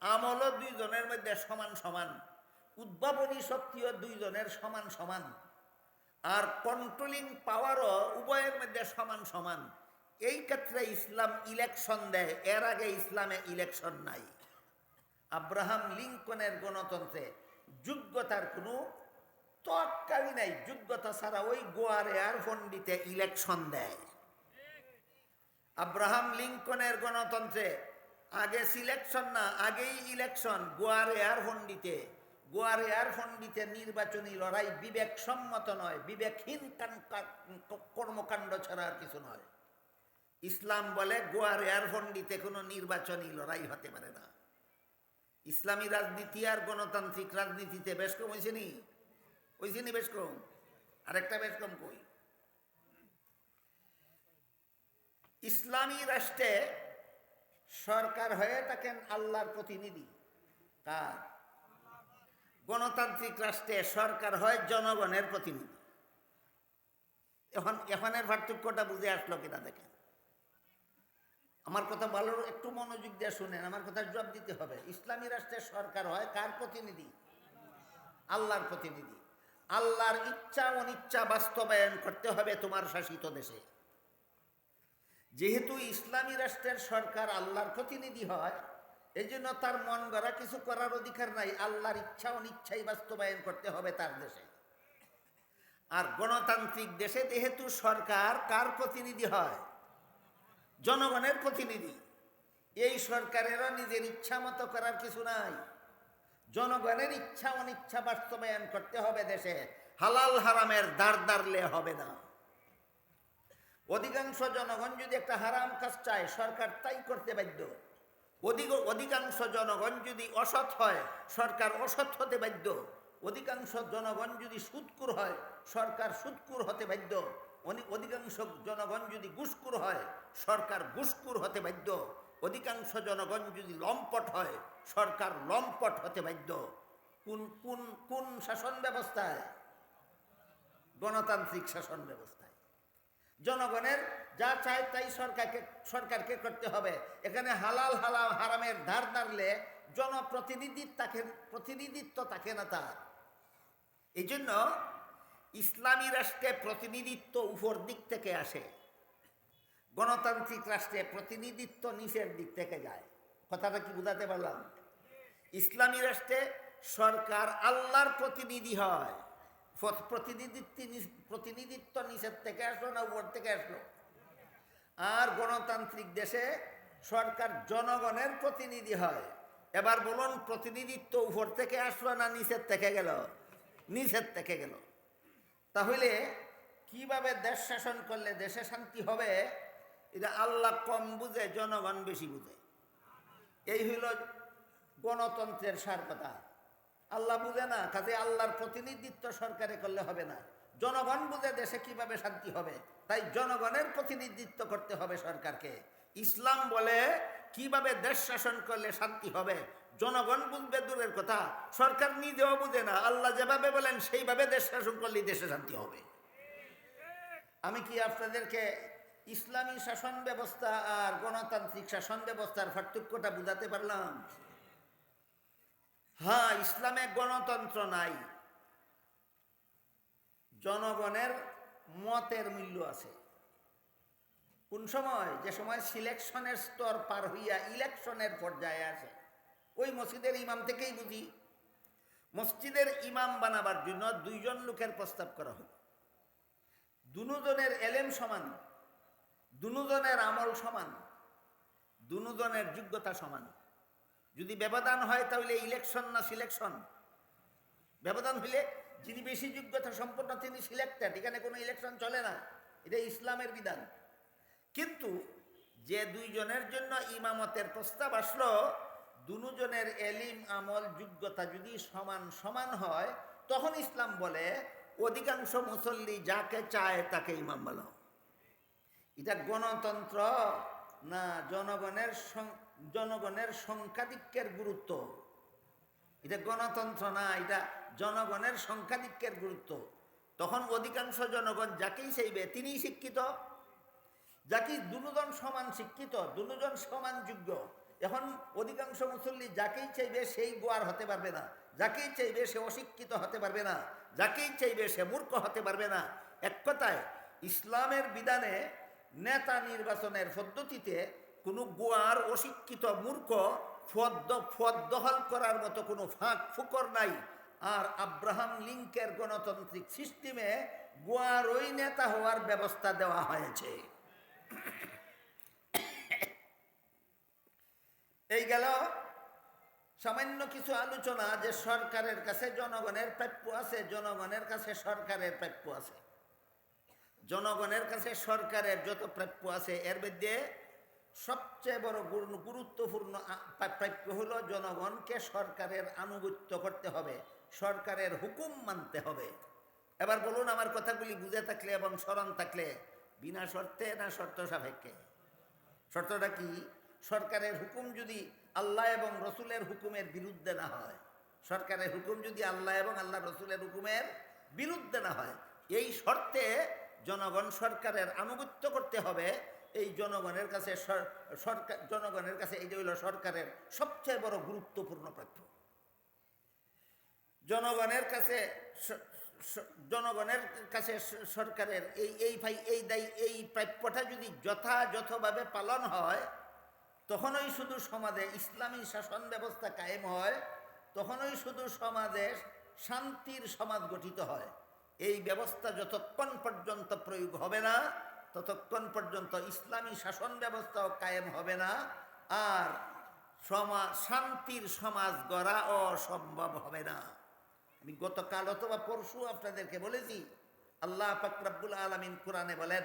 আমলও দুইজনের মধ্যে সমান সমান, উদ্ভাবনী শক্তিও দুইজনের সমান সমান, আর কন্ট্রোলিং পাওয়ারও উভয়ের মধ্যে সমান সমান, এই ক্ষেত্রে ইসলাম ইলেকশন দেয়। এর আগে ইসলামে ইলেকশন নাই। আব্রাহাম লিঙ্কনের গণতন্ত্রে যোগ্যতার কোনো তক্কাই নাই। যোগ্যতা ছাড়া ওই গোয়ার এয়ারফন্ডিতে ইলেকশন দেয়। আব্রাহাম লিঙ্কনের গণতন্ত্রে আগে সিলেকশন না, আগেই ইলেকশন। গোয়ার এয়ারফন্ডিতে নির্বাচনী লড়াই বিবেকসম্মত নয়, বিবেকহীন কর্মকাণ্ড ছাড়া আর কিছু নয়। ইসলাম বলে গোয়ার এয়ারফন্ডিতে কোনো নির্বাচনী লড়াই হতে পারে না। ইসলামী রাজনীতি আর গণতান্ত্রিক রাজনীতিতে বেশ কম হয়েছে নি? হয়েছে নি? বেশ কম। আরেকটা বেশ কম কই, ইসলামী রাষ্ট্রে সরকার হয়ে থাকেন আল্লাহর প্রতিনিধি। কার? গণতান্ত্রিক রাষ্ট্রে সরকার হয় জনগণের প্রতিনিধি। এখনের পার্থক্যটা বুঝে আসলো কিনা দেখেন। আমার কথা ভালো একটু মনোযোগ দিয়ে শুনেন, আমার কথা জবাব দিতে হবে। ইসলামী রাষ্ট্রের সরকার হয় কার প্রতিনিধি? আল্লাহর প্রতিনিধি। আল্লাহর ইচ্ছা অনিচ্ছা বাস্তবায়ন করতে হবে তোমার শাসিত দেশে। যেহেতু ইসলামী রাষ্ট্রের সরকার আল্লাহর প্রতিনিধি হয়, এই জন্য তার মন গড়া কিছু করার অধিকার নাই। আল্লাহর ইচ্ছা অনিচ্ছাই বাস্তবায়ন করতে হবে তার দেশে। আর গণতান্ত্রিক দেশে যেহেতু সরকার কার প্রতিনিধি হয়? জনগণের প্রতিনিধি। এই সরকারেরও নিজের ইচ্ছা মতো করার কিছু নাই। জনগণের ইচ্ছা অনিচ্ছা বাস্তবায়ন করতে হবে দেশে। হালাল হারামের দাঁড় দাঁড়লে হবে না। অধিকাংশ জনগণ যদি একটা হারাম কাজ চায়, সরকার তাই করতে বাধ্য। অধিকাংশ জনগণ যদি অসৎ হয়, সরকার অসৎ হতে বাধ্য। অধিকাংশ জনগণ যদি সুদখোর হয়, সরকার সুদখোর হতে বাধ্য। অধিকাংশ জনগণ যদি ঘুষখোর হয়, সরকার ঘুষখোর হতে বাধ্য। অধিকাংশ জনগণ যদি লম্পট হয়, সরকার লম্পট হতে বাধ্য। কোন কোন কোন শাসন ব্যবস্থায়? গণতান্ত্রিক শাসন ব্যবস্থায়। জনগণের যা চায় তাই সরকারকে করতে হবে। এখানে হালাল হারামের ধার ধারলে প্রতিনিধিত্ব থাকে না তার। এই জন্য ইসলামী রাষ্ট্রে প্রতিনিধিত্ব উপর দিক থেকে আসে, গণতান্ত্রিক রাষ্ট্রে প্রতিনিধিত্ব নিচের দিক থেকে যায়। কথাটা কি বুঝাতে পারলাম? ইসলামী রাষ্ট্রে সরকার আল্লাহর প্রতিনিধি হয়। প্রতিনিধিত্ব নিচের থেকে আসলো না উপর থেকে আসলো? আর গণতান্ত্রিক দেশে সরকার জনগণের প্রতিনিধি হয়। এবার বলুন, প্রতিনিধিত্ব উপর থেকে আসলো না নিচের থেকে গেল? নিচের থেকে গেল। তাহলে কিভাবে দেশ শাসন করলে দেশে শান্তি হবে? এটা আল্লাহ কম বুঝে, জনগণ বেশি বুঝে। এই হইল গণতন্ত্রের সার কথা। আল্লাহ বুঝে না, কাজে আল্লাহর প্রতিনিধিত্ব সরকারে করলে হবে না। জনগণ বুঝে দেশে কিভাবে শান্তি হবে, তাই জনগণের প্রতিনিধিত্ব করতে হবে সরকারকে। ইসলাম বলে কিভাবে দেশ শাসন করলে শান্তি হবে, জনগণ বুঝবে দূরের কথা, সরকার নিজেও বুঝে না। আল্লাহ যেভাবে বলেন সেইভাবে দেশ শাসন করলেই দেশে শান্তি হবে। আমি কি আপনাদেরকে ইসলামী শাসন ব্যবস্থা আর গণতান্ত্রিক শাসন ব্যবস্থার পার্থক্যটা বুঝাতে পারলাম? হ্যাঁ, ইসলামে গণতন্ত্র নাই, জনগণের মতের মূল্য আছে। কোন সময়? যে সময় সিলেকশনের স্তর পার হইয়া ইলেকশনের পর্যায়ে আসে। ওই মসজিদের ইমাম থেকেই বুঝি, মসজিদের ইমাম বানাবার জন্য দুইজন লোকের প্রস্তাব করা হলো। দুজনের এলেম সমান, দুজনের আমল সমান, দুজনের যোগ্যতা সমান। যদি ব্যবধান হয় তাহলে ইলেকশন না সিলেকশন? ব্যবধান হইলে যিনি বেশি যোগ্যতা সম্পন্ন তিনি সিলেক্টেড, এখানে কোনো ইলেকশন চলে না, এটা ইসলামের বিধান। কিন্তু যে দুইজনের জন্য ইমামতের প্রস্তাব আসলো, দুজনের এলিম আমল যোগ্যতা যদি সমান সমান হয়, তখন ইসলাম বলে অধিকাংশ মুসল্লি যাকে চায় তাকে ইমাম বানাও। এটা গণতন্ত্র না জনগণের সংখ্যাধিক্যের গুরুত্ব? এটা গণতন্ত্র না, এটা জনগণের সংখ্যাধিক্যের গুরুত্ব। তখন অধিকাংশ জনগণ যাকেই চাইবে তিনিই শিক্ষিত, যাকে দুজন সমান শিক্ষিত, দুজন সমান যোগ্য। এখন অধিকাংশ মুসল্লি যাকেই চাইবে সেই গোয়ার হতে পারবে না, যাকেই চাইবে সে অশিক্ষিত হতে পারবে না, যাকেই চাইবে সে মূর্খ হতে পারবে না। এক কথায় ইসলামের বিধানে নেতা নির্বাচনের পদ্ধতিতে কোনো গোয়ার অশিক্ষিত মূর্খ ফদ দখল করার মতো কোনো ফাঁক ফুকর নাই। আর আব্রাহাম লিঙ্কের গণতান্ত্রিক সিস্টেমে গোয়ার ওই নেতা হওয়ার ব্যবস্থা দেওয়া হয়েছে। এই গেল সামান্য কিছু আলোচনা যে সরকারের কাছে জনগণের প্রাপ্য আছে, জনগণের কাছে সরকারের প্রাপ্য আছে। জনগণের কাছে সরকারের যত প্রাপ্য আছে এর মধ্যে সবচেয়ে বড় গুরুত্বপূর্ণ প্রাপ্য হলো জনগণকে সরকারের আনুগত্য করতে হবে, সরকারের হুকুম মানতে হবে। এবার বলুন, আমার কথাগুলি বুঝে থাকলে এবং স্মরণ থাকলে বিনা শর্তে না শর্ত সাপেক্ষে? শর্তটা কি? সরকারের হুকুম যদি আল্লাহ এবং রসুলের হুকুমের বিরুদ্ধে না হয়, সরকারের হুকুম যদি আল্লাহ এবং আল্লাহ রসুলের হুকুমের বিরুদ্ধে না হয়, এই শর্তে জনগণ সরকারের আনুগত্য করতে হবে। এই জনগণের কাছে জনগণের কাছে এই যে হইল সরকারের সবচেয়ে বড় গুরুত্বপূর্ণ প্রাপ্য। জনগণের কাছে সরকারের এই প্রাপ্যটা যদি যথাযথভাবে পালন হয়, তখনই শুধু সমাজে ইসলামী শাসন ব্যবস্থা কায়েম হয়, তখনই শুধু সমাজে শান্তির সমাজ গঠিত হয়। এই ব্যবস্থা যতক্ষণ পর্যন্ত প্রয়োগ হবে না, ততক্ষণ পর্যন্ত ইসলামী শাসন ব্যবস্থাও কায়েম হবে না, আর শান্তির সমাজ গড়া অসম্ভব হবে না। আমি গতকাল অথবা পরশু আপনাদেরকে বলেছি, আল্লাহ পাক রব্বুল আলামিন কোরআনে বলেন,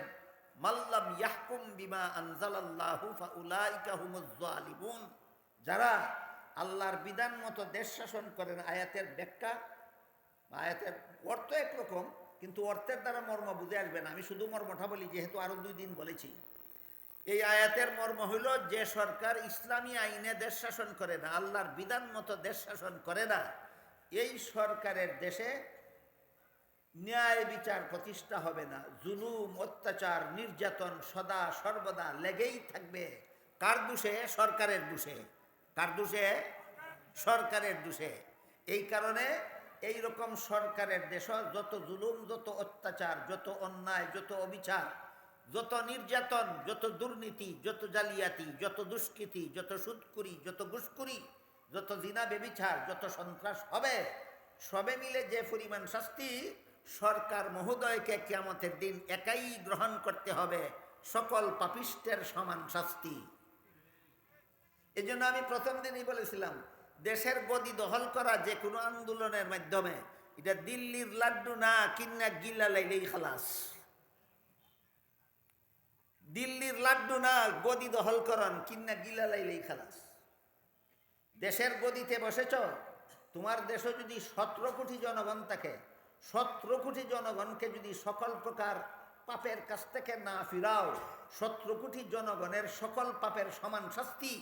মাল্লাম ইয়াহকুম বিমা আনজালাল্লাহু ফাউলাইকা হুমুজ জালিমুন। যারা আল্লাহর বিধান মতো দেশ শাসন করেন, আয়াতের ব্যাখ্যা, আয়াতের অর্থ একরকম, কিন্তু অর্থের দ্বারা মর্ম বুঝে আসবে না। আমি শুধু মর্মটা বলি, যেহেতু আরো 2 দিন বলেছি। এই আয়াতের মর্ম হইল, যে সরকার ইসলামী আইনে দেশ শাসন করে না, আল্লাহর বিধান মতো দেশ শাসন করে না, এই সরকারের দেশে ন্যায় বিচার প্রতিষ্ঠা হবে না। জুলুম, অত্যাচার, নির্যাতন সদা সর্বদা লেগেই থাকবে। কার দোষে? সরকারের দোষে। কার দোষে? সরকারের দোষে। এই কারণে এই রকম সরকারের দেশ যত জুলুম, যত অত্যাচার, যত অন্যায়, যত অবিচার, যত নির্যাতন, যত দুর্নীতি, যত জালিয়াতি, যত দুষ্কৃতি, যত সুদকুরি, যত ঘুষখুরি, যত জিনা বেবিচার, যত সন্ত্রাস হবে, সবে মিলে যে পরিমাণ শাস্তি সরকার মহোদয়কে কিয়ামতের দিন একাই গ্রহণ করতে হবে, সকল পাপিষ্টের সমান শাস্তি। এই জন্য আমি প্রথম দিনই বলেছিলাম, দেশের গদি দখল করা যে কোনো আন্দোলনের মাধ্যমে, এটা দিল্লির লাড্ডু না, কিন্না গিলা লাইলেই খালাস। দিল্লির লাড্ডু না, গদি দখল করন, কিন্না গিলা লাইলেই খালাস। দেশের গদিতে বসেছ, তোমার দেশে যদি 17 কোটি জনগণ থাকে, 17 কোটি জনগণকে যদি সকল প্রকার পাপের কাছ থেকে না ফিরাও, 17 কোটি জনগণের সকল পাপের সমান শাস্তি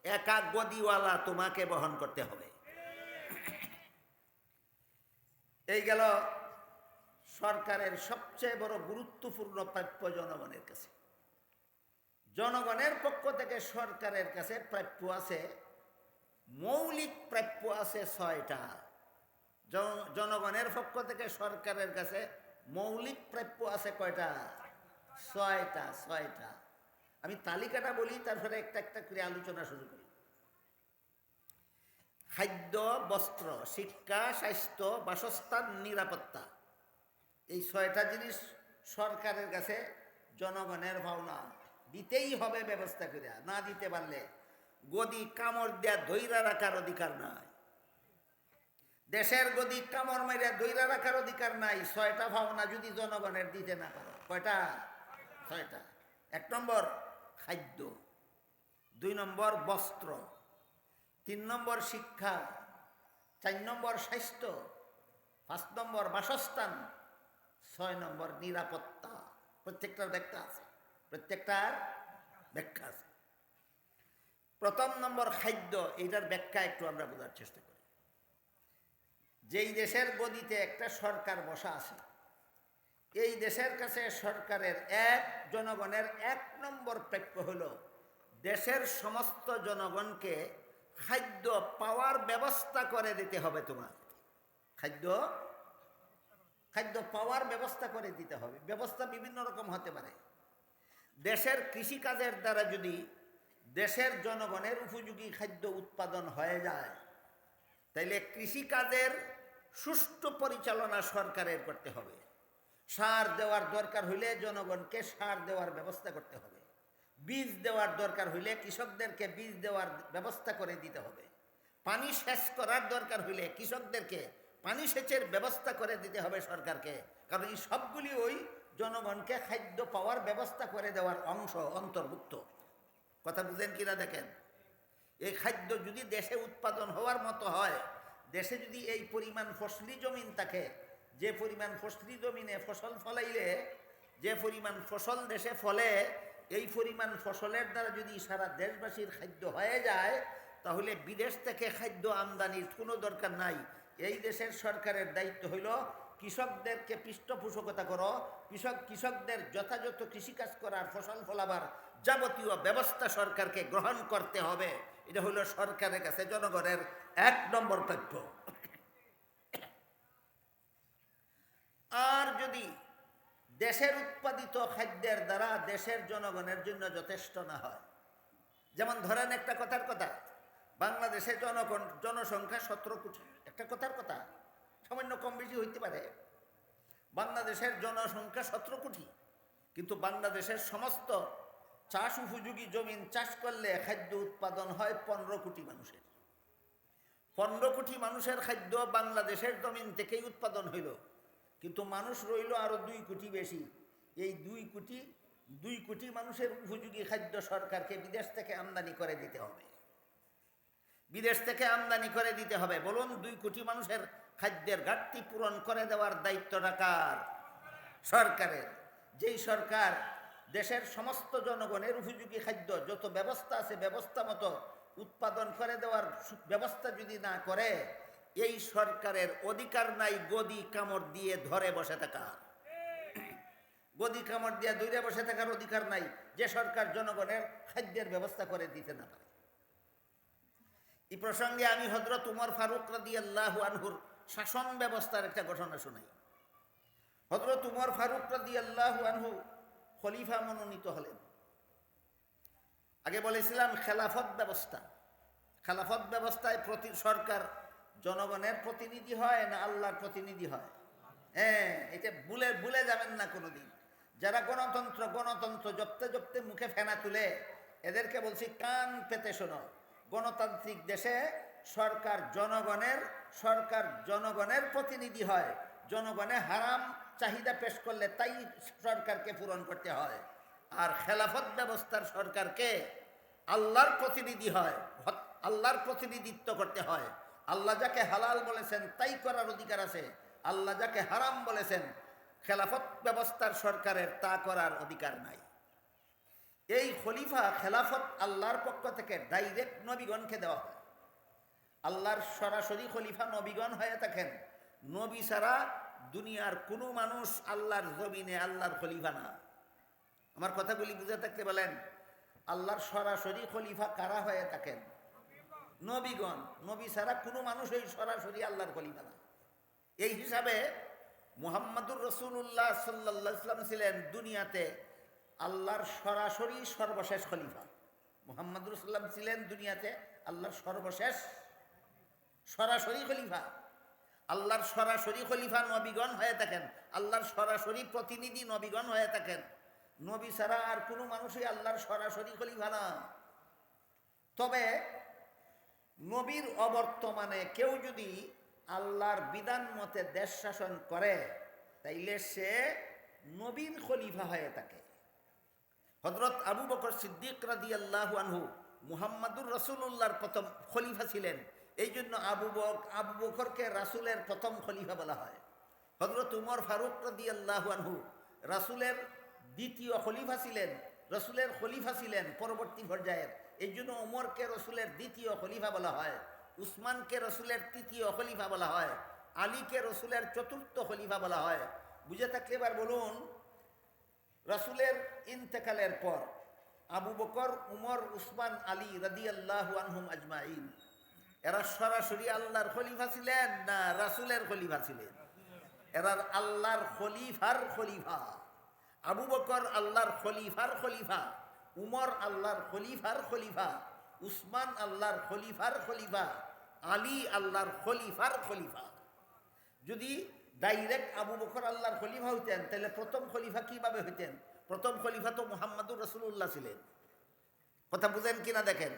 একা গদিওয়ালা তোমাকে বহন করতে হবে। এই গেল সরকারের সবচেয়ে বড় গুরুত্বপূর্ণ প্রাপ্য জনগণের কাছে। জনগণের পক্ষ থেকে সরকারের কাছে প্রাপ্য আছে, মৌলিক প্রাপ্য আছে 6টা। জনগণের পক্ষ থেকে সরকারের কাছে মৌলিক প্রাপ্য আছে কয়টা? 6টা। আমি তালিকাটা বলি, তারপরে একটা একটা করে আলোচনা শুরু করি। খাদ্য, বস্ত্র, শিক্ষা, স্বাস্থ্য, বাসস্থান, নিরাপত্তা। এই 6টা জিনিস সরকারের কাছে জনগণের ভাবনা দিতেই হবে ব্যবস্থা করে। না দিতে পারলে গদি কামড় দেয়া ধৈরা রাখার অধিকার নাই। দেশের গদি কামড় মেরে ধৈরা রাখার অধিকার নাই। 6টা ভাবনা যদি জনগণের দিতে না পারো। কয়টা? 6টা। 1 নম্বর খাদ্য, 2 নম্বর বস্ত্র, 3 নম্বর শিক্ষা, 4 নম্বর স্বাস্থ্য, 5 নম্বর বাসস্থান, 6 নম্বর নিরাপত্তা। প্রত্যেকটার ব্যাখ্যা আছে, প্রত্যেকটার ব্যাখ্যা আছে। প্রথম নম্বর খাদ্য, এইটার ব্যাখ্যা একটু আমরা বোঝার চেষ্টা করি। যেই দেশের গদিতে একটা সরকার বসা আছে, এই দেশের কাছে সরকারের জনগণের 1 নম্বর প্রাপ্য হলো দেশের সমস্ত জনগণকে খাদ্য পাওয়ার ব্যবস্থা করে দিতে হবে। তোমার খাদ্য পাওয়ার ব্যবস্থা করে দিতে হবে। ব্যবস্থা বিভিন্ন রকম হতে পারে। দেশের কৃষিকাজের দ্বারা যদি দেশের জনগণের উপযোগী খাদ্য উৎপাদন হয়ে যায়, তাইলে কৃষিকাজের সুষ্ঠু পরিচালনা সরকারের করতে হবে। সার দেওয়ার দরকার হইলে জনগণকে সার দেওয়ার ব্যবস্থা করতে হবে। বীজ দেওয়ার দরকার হইলে কৃষকদেরকে বীজ দেওয়ার ব্যবস্থা করে দিতে হবে। পানি সেচ করার দরকার হইলে কৃষকদেরকে পানি সেচের ব্যবস্থা করে দিতে হবে সরকারকে। কারণ এই সবগুলি ওই জনগণকে খাদ্য পাওয়ার ব্যবস্থা করে দেওয়ার অংশ, অন্তর্ভুক্ত। কথা বুঝেন কিনা দেখেন। এই খাদ্য যদি দেশে উৎপাদন হওয়ার মতো হয়, দেশে যদি এই পরিমাণ ফসলি জমিন থাকে, যে পরিমাণ ফসলি জমিনে ফসল ফলাইলে যে পরিমাণ ফসল দেশে ফলে, এই পরিমাণ ফসলের দ্বারা যদি সারা দেশবাসীর খাদ্য হয়ে যায়, তাহলে বিদেশ থেকে খাদ্য আমদানির কোনো দরকার নাই। এই দেশের সরকারের দায়িত্ব হইল কৃষকদেরকে পৃষ্ঠপোষকতা করো, কৃষকদের যথাযথ কৃষিকাজ করার, ফসল ফলাবার যাবতীয় ব্যবস্থা সরকারকে গ্রহণ করতে হবে। এটা হলো সরকারের কাছে জনগণের 1 নম্বর প্রাপ্য। আর যদি দেশের উৎপাদিত খাদ্যের দ্বারা দেশের জনগণের জন্য যথেষ্ট না হয়, যেমন ধরেন একটা কথার কথা, বাংলাদেশের জনসংখ্যা 17 কোটি, একটা কথার কথা, সামান্য কম বেশি হইতে পারে। বাংলাদেশের জনসংখ্যা 17 কোটি, কিন্তু বাংলাদেশের সমস্ত চাষ উপযোগী জমিন চাষ করলে খাদ্য উৎপাদন হয় 15 কোটি মানুষের। 15 কোটি মানুষের খাদ্য বাংলাদেশের জমিন থেকেই উৎপাদন হইল, কিন্তু মানুষ রইল আরো 2 কোটি বেশি। এই 2 কোটি মানুষের উপযোগী খাদ্য সরকারকে বিদেশ থেকে আমদানি করে দিতে হবে। বিদেশ থেকে আমদানি করে দিতে হবে। বলুন, 2 কোটি মানুষের খাদ্যের ঘাটতি পূরণ করে দেওয়ার দায়িত্বটা কার? সরকারের। যেই সরকার দেশের সমস্ত জনগণের উপযোগী খাদ্য যত ব্যবস্থা আছে ব্যবস্থা মতো উৎপাদন করে দেওয়ার ব্যবস্থা যদি না করে, এই সরকারের অধিকার নাই গদি কামড় দিয়ে ধরে বসে থাকা। গদি কামড় দিয়ে ধরে বসে থাকার অধিকার নাই যে সরকার জনগণের খাদ্যের ব্যবস্থা করে দিতে না পারে। এই প্রসঙ্গে আমি হযরত উমর ফারুক রাদিয়াল্লাহু আনহুর শাসন ব্যবস্থার একটা ঘটনা শোনাই। হযরত উমর ফারুক রাদিয়াল্লাহু আনহু খলিফা মনোনীত হলেন। আগে বলেছিলাম খেলাফত ব্যবস্থা। খেলাফত ব্যবস্থায় সরকার জনগণের প্রতিনিধি হয় না আল্লাহর প্রতিনিধি হয়? হ্যাঁ, এটা ভুলে যাবেন না কোনোদিন। যারা গণতন্ত্র জপতে জপতে মুখে ফেনা তুলে, এদেরকে বলছি কান পেতে শোনো। গণতান্ত্রিক দেশে সরকার জনগণের প্রতিনিধি হয়। জনগণে হারাম চাহিদা পেশ করলে তাই সরকারকে পূরণ করতে হয়। আর খেলাফত ব্যবস্থার সরকারকে আল্লাহর প্রতিনিধি হয়, আল্লাহর প্রতিনিধিত্ব করতে হয়। আল্লাহ যাকে হালাল বলেছেন তাই করার অধিকার আছে, আল্লাহ যাকে হারাম বলেছেন খেলাফত ব্যবস্থার সরকারের তা করার অধিকার নাই। এই খলিফা খেলাফত আল্লাহর পক্ষ থেকে ডাইরেক্ট নবীগণকে দেওয়া হয়। আল্লাহর সরাসরি খলিফা নবীগণ হয়ে থাকেন। নবী ছাড়া দুনিয়ার কোনো মানুষ আল্লাহর জমিনে আল্লাহর খলিফা না। আমার কথাগুলি বুঝে থাকতে বলেন, আল্লাহর সরাসরি খলিফা কারা হয়ে থাকেন? নবীগণ। নবী ছাড়া কোনো মানুষ এই সরাসরি আল্লাহর খলিফা না। এই হিসাবে মুহাম্মাদুর রাসূলুল্লাহ সাল্লাল্লাহু আলাইহি ওয়াসাল্লাম ছিলেন দুনিয়াতে আল্লাহর সরাসরি সর্বশেষ খলিফা। মুহাম্মাদুর রাসূলুল্লাহ ছিলেন দুনিয়াতে আল্লাহর সর্বশেষ সরাসরি খলিফা। আল্লাহর সরাসরি খলিফা নবীগণ হয়ে থাকেন, আল্লাহর সরাসরি প্রতিনিধি নবীগণ হয়ে থাকেন। নবী ছাড়া আর কোনো মানুষই আল্লাহর সরাসরি খলিফা না। তবে নবীর অবর্তমানে কেউ যদি আল্লাহর বিধান মতে দেশ শাসন করে, তাইলে সে নবীর খলিফা হয়ে থাকে। হযরত আবু বকর সিদ্দিক রাদিয়াল্লাহু আনহু মুহাম্মাদুর রাসূলুল্লাহর প্রথম খলিফা ছিলেন। এই জন্য আবু বকরকে রাসূলের প্রথম খলিফা বলা হয়। হযরত উমর ফারুক রাদিয়াল্লাহু আনহু রাসূলের দ্বিতীয় খলিফা ছিলেন, রাসূলের খলিফা ছিলেন পরবর্তী পর্যায়ের। এই জন্য উমরকে রাসূলের দ্বিতীয় খলিফা বলা হয়, উসমানকে রাসূলের তৃতীয় খলিফা বলা হয়, আলীকে রাসূলের চতুর্থ খলিফা বলা হয়। বুঝে থাকলে এবার বলুন, রাসূলের ইন্তেকালের পর আবু বকর, উমর, উসমান, আলী রাদিয়াল্লাহু আনহুম আজমাইন এরা সরাসরি আল্লাহর খলিফা ছিলেন না রাসূলের খলিফা ছিলেন? এরা আল্লাহর খলিফার খলিফা। আবু বকর আল্লাহর খলিফার খলিফা, উমর আল্লাহর খলিফার খলিফা, উসমান আল্লাহর খলিফার খলিফা, আলী আল্লাহর খলিফার খলিফা। যদি ডাইরেক্ট আবু বকর আল্লাহর খলিফা হইতেন, তাহলে প্রথম খলিফা কিভাবে হইতেন? প্রথম খলিফা তো মুহাম্মাদুর রাসূলুল্লাহ ছিলেন। কথা বুঝেন কিনা দেখেন।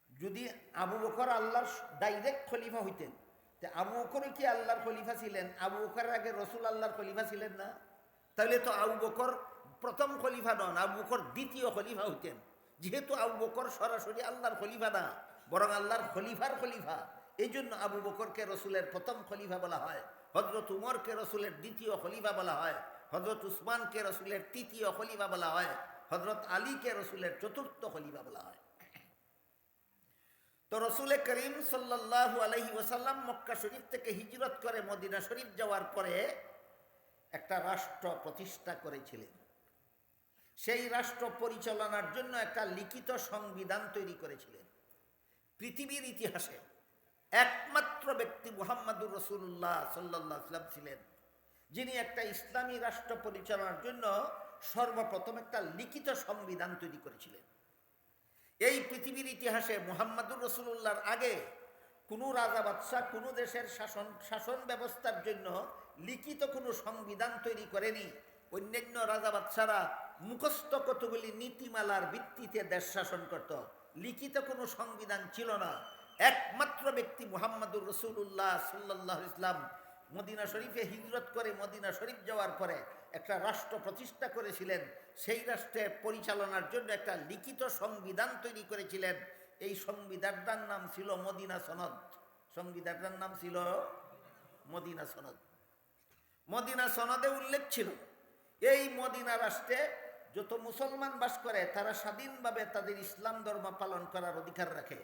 যদি আবু বকর আল্লাহর ডাইরেক্ট খলিফা হইতেন, তা আবু বকর কি আল্লাহর খলিফা ছিলেন? আবু বকরের আগে রাসূল আল্লাহর খলিফা ছিলেন না? তাহলে তো আবু বকর প্রথম খলিফা নন, আবু বকর দ্বিতীয় খলিফা হইতেন। যেহেতু আবু বকর সরাসরি আল্লাহর খলিফা না, বরং আল্লাহর খলিফার খলিফা, এই জন্য আবু বকরকে রাসূলের প্রথম খলিফা বলা হয়, হযরত উমরকে রাসূলের দ্বিতীয় খলিফা বলা হয়, হযরত উসমানকে রাসূলের তৃতীয় খলিফা বলা হয়, হযরত আলীকে রাসূলের চতুর্থ খলিফা বলা হয়। তো রাসূল করিম সাল্লাল্লাহু আলাইহি ওয়াসাল্লাম মক্কা শরীফ থেকে হিজরত করে মদিনা শরীফ যাওয়ার পরে একটা রাষ্ট্র প্রতিষ্ঠা করেছিলেন। সেই রাষ্ট্র পরিচালনার জন্য একটা লিখিত সংবিধান তৈরি করেছিলেন। পৃথিবীর ইতিহাসে একমাত্র ব্যক্তি মুহাম্মাদুর রাসূলুল্লাহ সাল্লাল্লাহু আলাইহি ওয়াসাল্লাম ছিলেন, যিনি একটা ইসলামী রাষ্ট্র পরিচালনার জন্য সর্বপ্রথম একটা লিখিত সংবিধান তৈরি করেছিলেন। এই পৃথিবীর ইতিহাসে মুহাম্মাদুর রাসূলুল্লাহর আগে কোনো রাজা বাদশাহ কোনো দেশের শাসন ব্যবস্থার জন্য লিখিত কোনো সংবিধান তৈরি করেনি। অন্যান্য রাজা বাদশারা মুখস্থ কতগুলি নীতিমালার ভিত্তিতে দেশ শাসন করত, লিখিত কোনো সংবিধান ছিল না। একমাত্র ব্যক্তি মুহাম্মদুর রাসূলুল্লাহ সাল্লাল্লাহু আলাইহি ইসলাম মদিনা শরীফে হিজরত করে মদিনা শরীফ যাওয়ার পরে একটা রাষ্ট্র প্রতিষ্ঠা করেছিলেন। সেই রাষ্ট্রের পরিচালনার জন্য একটা লিখিত সংবিধান তৈরি করেছিলেন। এই সংবিধানটার নাম ছিল মদিনা সনদ। সংবিধানটার নাম ছিল মদিনা সনদ। মদিনা সনদে উল্লেখ ছিল এই মদিনা রাষ্ট্রে যত মুসলমান বাস করে তারা স্বাধীনভাবে তাদের ইসলাম ধর্ম পালন করার অধিকার রাখে।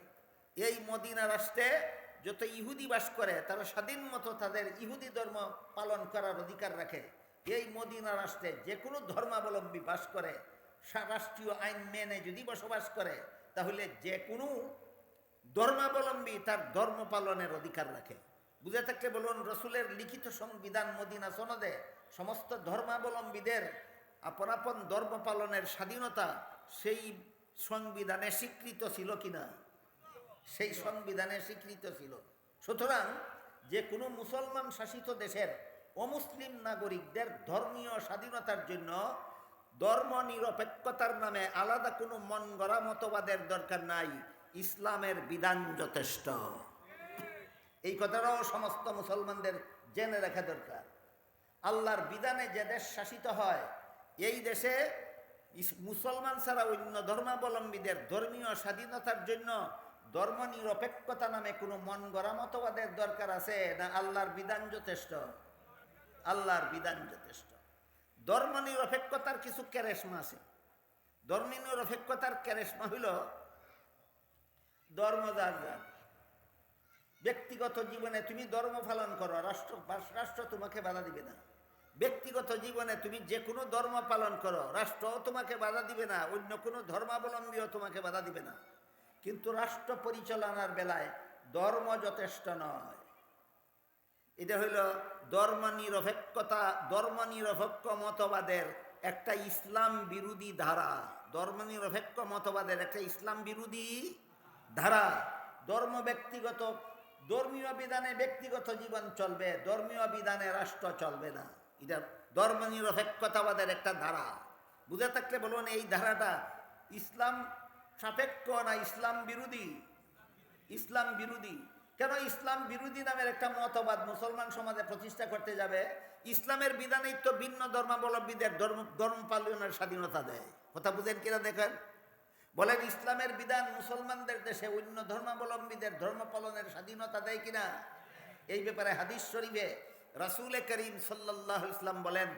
এই মদিনা রাষ্ট্রে যত ইহুদি বাস করে তারা স্বাধীন মতো তাদের ইহুদি ধর্ম পালন করার অধিকার রাখে। এই মদিনা রাষ্ট্রে যে কোনো ধর্মাবলম্বী বাস করে, রাষ্ট্রীয় আইন মেনে যদি বসবাস করে, তাহলে যে কোনো ধর্মাবলম্বী তার ধর্ম পালনের অধিকার রাখে। বুঝে থাকলে বলুন, রসুলের লিখিত সংবিধান মদিনা সনদে সমস্ত ধর্মাবলম্বীদের আপন আপন ধর্ম পালনের স্বাধীনতা সেই সংবিধানে স্বীকৃত ছিল কিনা? সেই সংবিধানে স্বীকৃত ছিল। সুতরাং যে কোনো মুসলমান শাসিত দেশের অমুসলিম নাগরিকদের ধর্মীয় স্বাধীনতার জন্য ধর্ম নিরপেক্ষতার নামে আলাদা কোনো মন গড়া মতবাদের দরকার নাই, ইসলামের বিধান যথেষ্ট। এই কথাটাও সমস্ত মুসলমানদের জেনে রাখা দরকার। আল্লাহর বিধানে যে দেশ শাসিত হয়, এই দেশে মুসলমান ছাড়া অন্য ধর্মাবলম্বীদের ধর্মীয় স্বাধীনতার জন্য ধর্ম নিরপেক্ষতা নামে কোনো মন গড়া মতবাদের দরকার আছে না? আল্লাহর বিধান যথেষ্ট। আল্লাহর বিধান যথেষ্ট। ধর্ম নিরপেক্ষতার কিছু ক্যারেশমা আছে। ধর্ম নিরপেক্ষতার ক্যারেশমা হইল ধর্ম যার যার। ব্যক্তিগত জীবনে তুমি ধর্ম পালন করো, রাষ্ট্র তোমাকে বাধা দিবে না। ব্যক্তিগত জীবনে তুমি যে কোনো ধর্ম পালন করো, রাষ্ট্রও তোমাকে বাধা দিবে না, অন্য কোনো ধর্মাবলম্বীও তোমাকে বাধা দিবে না। কিন্তু রাষ্ট্র পরিচালনার বেলায় ধর্ম যথেষ্ট নয়। এটা হইল ধর্ম নিরপেক্ষতা, ধর্ম নিরপেক্ষ মতবাদের একটা ইসলাম বিরোধী ধারা। ধর্ম নিরপেক্ষ মতবাদের একটা ইসলাম বিরোধী ধারা। ধর্ম ব্যক্তিগত, ধর্মীয় বিধানে ব্যক্তিগত জীবন চলবে, ধর্মীয় বিধানে রাষ্ট্র চলবে না। এটা ধর্ম নিরপেক্ষতাবাদের একটা ধারা। বুঝে থাকলে বলুন, এই ধারাটা ইসলাম সাপেক্ষ না ইসলাম বিরোধী? ইসলাম বিরোধী। কেন ইসলাম বিরোধী নামের একটা মতবাদ মুসলমান সমাজে প্রতিষ্ঠা করতে যাবে? ইসলামের বিধানেই তো ভিন্ন ধর্মাবলম্বীদের ধর্ম পালনের স্বাধীনতা দেয়। কথা বুঝেন কিনা দেখেন? বলেন, ইসলামের বিধান মুসলমানদের দেশে অন্য ধর্মাবলম্বীদের ধর্ম পালনের স্বাধীনতা দেয় কিনা? এই ব্যাপারে হাদিস শরীফে রাসূল করিম সাল্লাল্লাহু আলাইহি ওয়াসাল্লাম বলেন,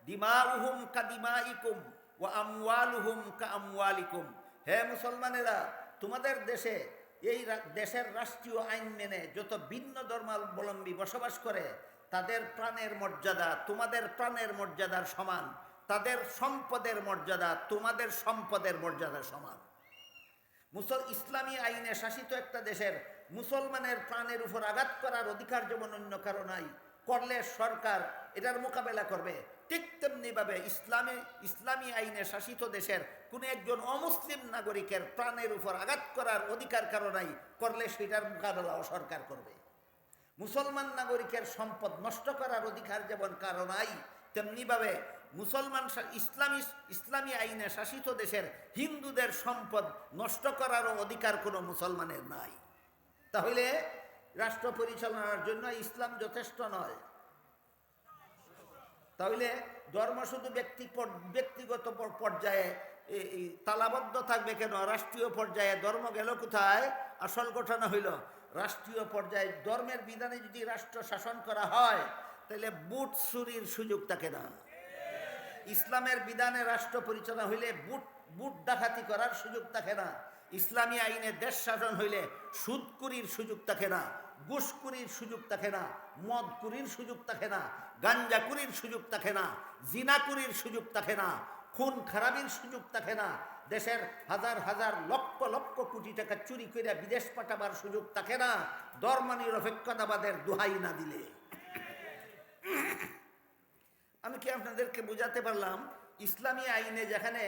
দিমাউহুম কাদিমাইকুম ওয়া আমওয়ালুহুম কাআমওয়ালিকুম। হে মুসলমানেরা, তোমাদের দেশে এই দেশের রাষ্ট্রীয় আইন মেনে যত ভিন্ন ধর্মাবলম্বী বসবাস করে, তাদের প্রাণের মর্যাদা তোমাদের প্রাণের মর্যাদার সমান, তাদের সম্পদের মর্যাদা তোমাদের সম্পদের মর্যাদার সমান। ইসলামী আইনে শাসিত একটা দেশের মুসলমানের প্রাণের উপর আঘাত করার অধিকার যেমন অন্য কারো নাই, করলে সরকার এটার মোকাবেলা করবে, ঠিক তেমনিভাবে ইসলামী আইনে শাসিত দেশের কোনো একজন অমুসলিম নাগরিকের প্রাণের উপর আঘাত করার অধিকার কারো নাই, করলে সেটার মোকাবেলাও সরকার করবে। মুসলমান নাগরিকের সম্পদ নষ্ট করার অধিকার যেমন কারো নাই, তেমনিভাবে ইসলামী আইনে শাসিত দেশের হিন্দুদের সম্পদ নষ্ট করারও অধিকার কোনো মুসলমানের নাই। তাহলে রাষ্ট্র পরিচালনার জন্য ইসলাম যথেষ্ট নয়। তাহলে ধর্ম শুধু ব্যক্তিগত পর্যায়ে তালাবদ্ধ থাকবে কেন? রাষ্ট্রীয় পর্যায়ে ধর্ম গেল কোথায়? আসল ঘটনা হইল, রাষ্ট্রীয় পর্যায়ে ধর্মের বিধানে যদি রাষ্ট্র শাসন করা হয়, তাহলে বুট চুরির সুযোগ থাকে না। ইসলামের বিধানে রাষ্ট্র পরিচালনা হইলে বুট ডাকাতি করার সুযোগ থাকে না। ইসলামী আইনে দেশ শাসন হইলে সুদকুরির সুযোগ থাকে না, ঘুষকুরির সুযোগ থাকে না, মদকুরির সুযোগ থাকে না, গাঞ্জাকুরির সুযোগ থাকে না, জিনাকুরির সুযোগ থাকে না, খুন খারাপির সুযোগ থাকে না, দেশের হাজার হাজার লক্ষ লক্ষ কোটি টাকা চুরি করে বিদেশ পাঠাবার সুযোগ থাকে না, ধর্ম নিরপেক্ষতাবাদের দোহাই না দিলে। আমি কি আপনাদেরকে বোঝাতে পারলাম? ইসলামী আইনে যেখানে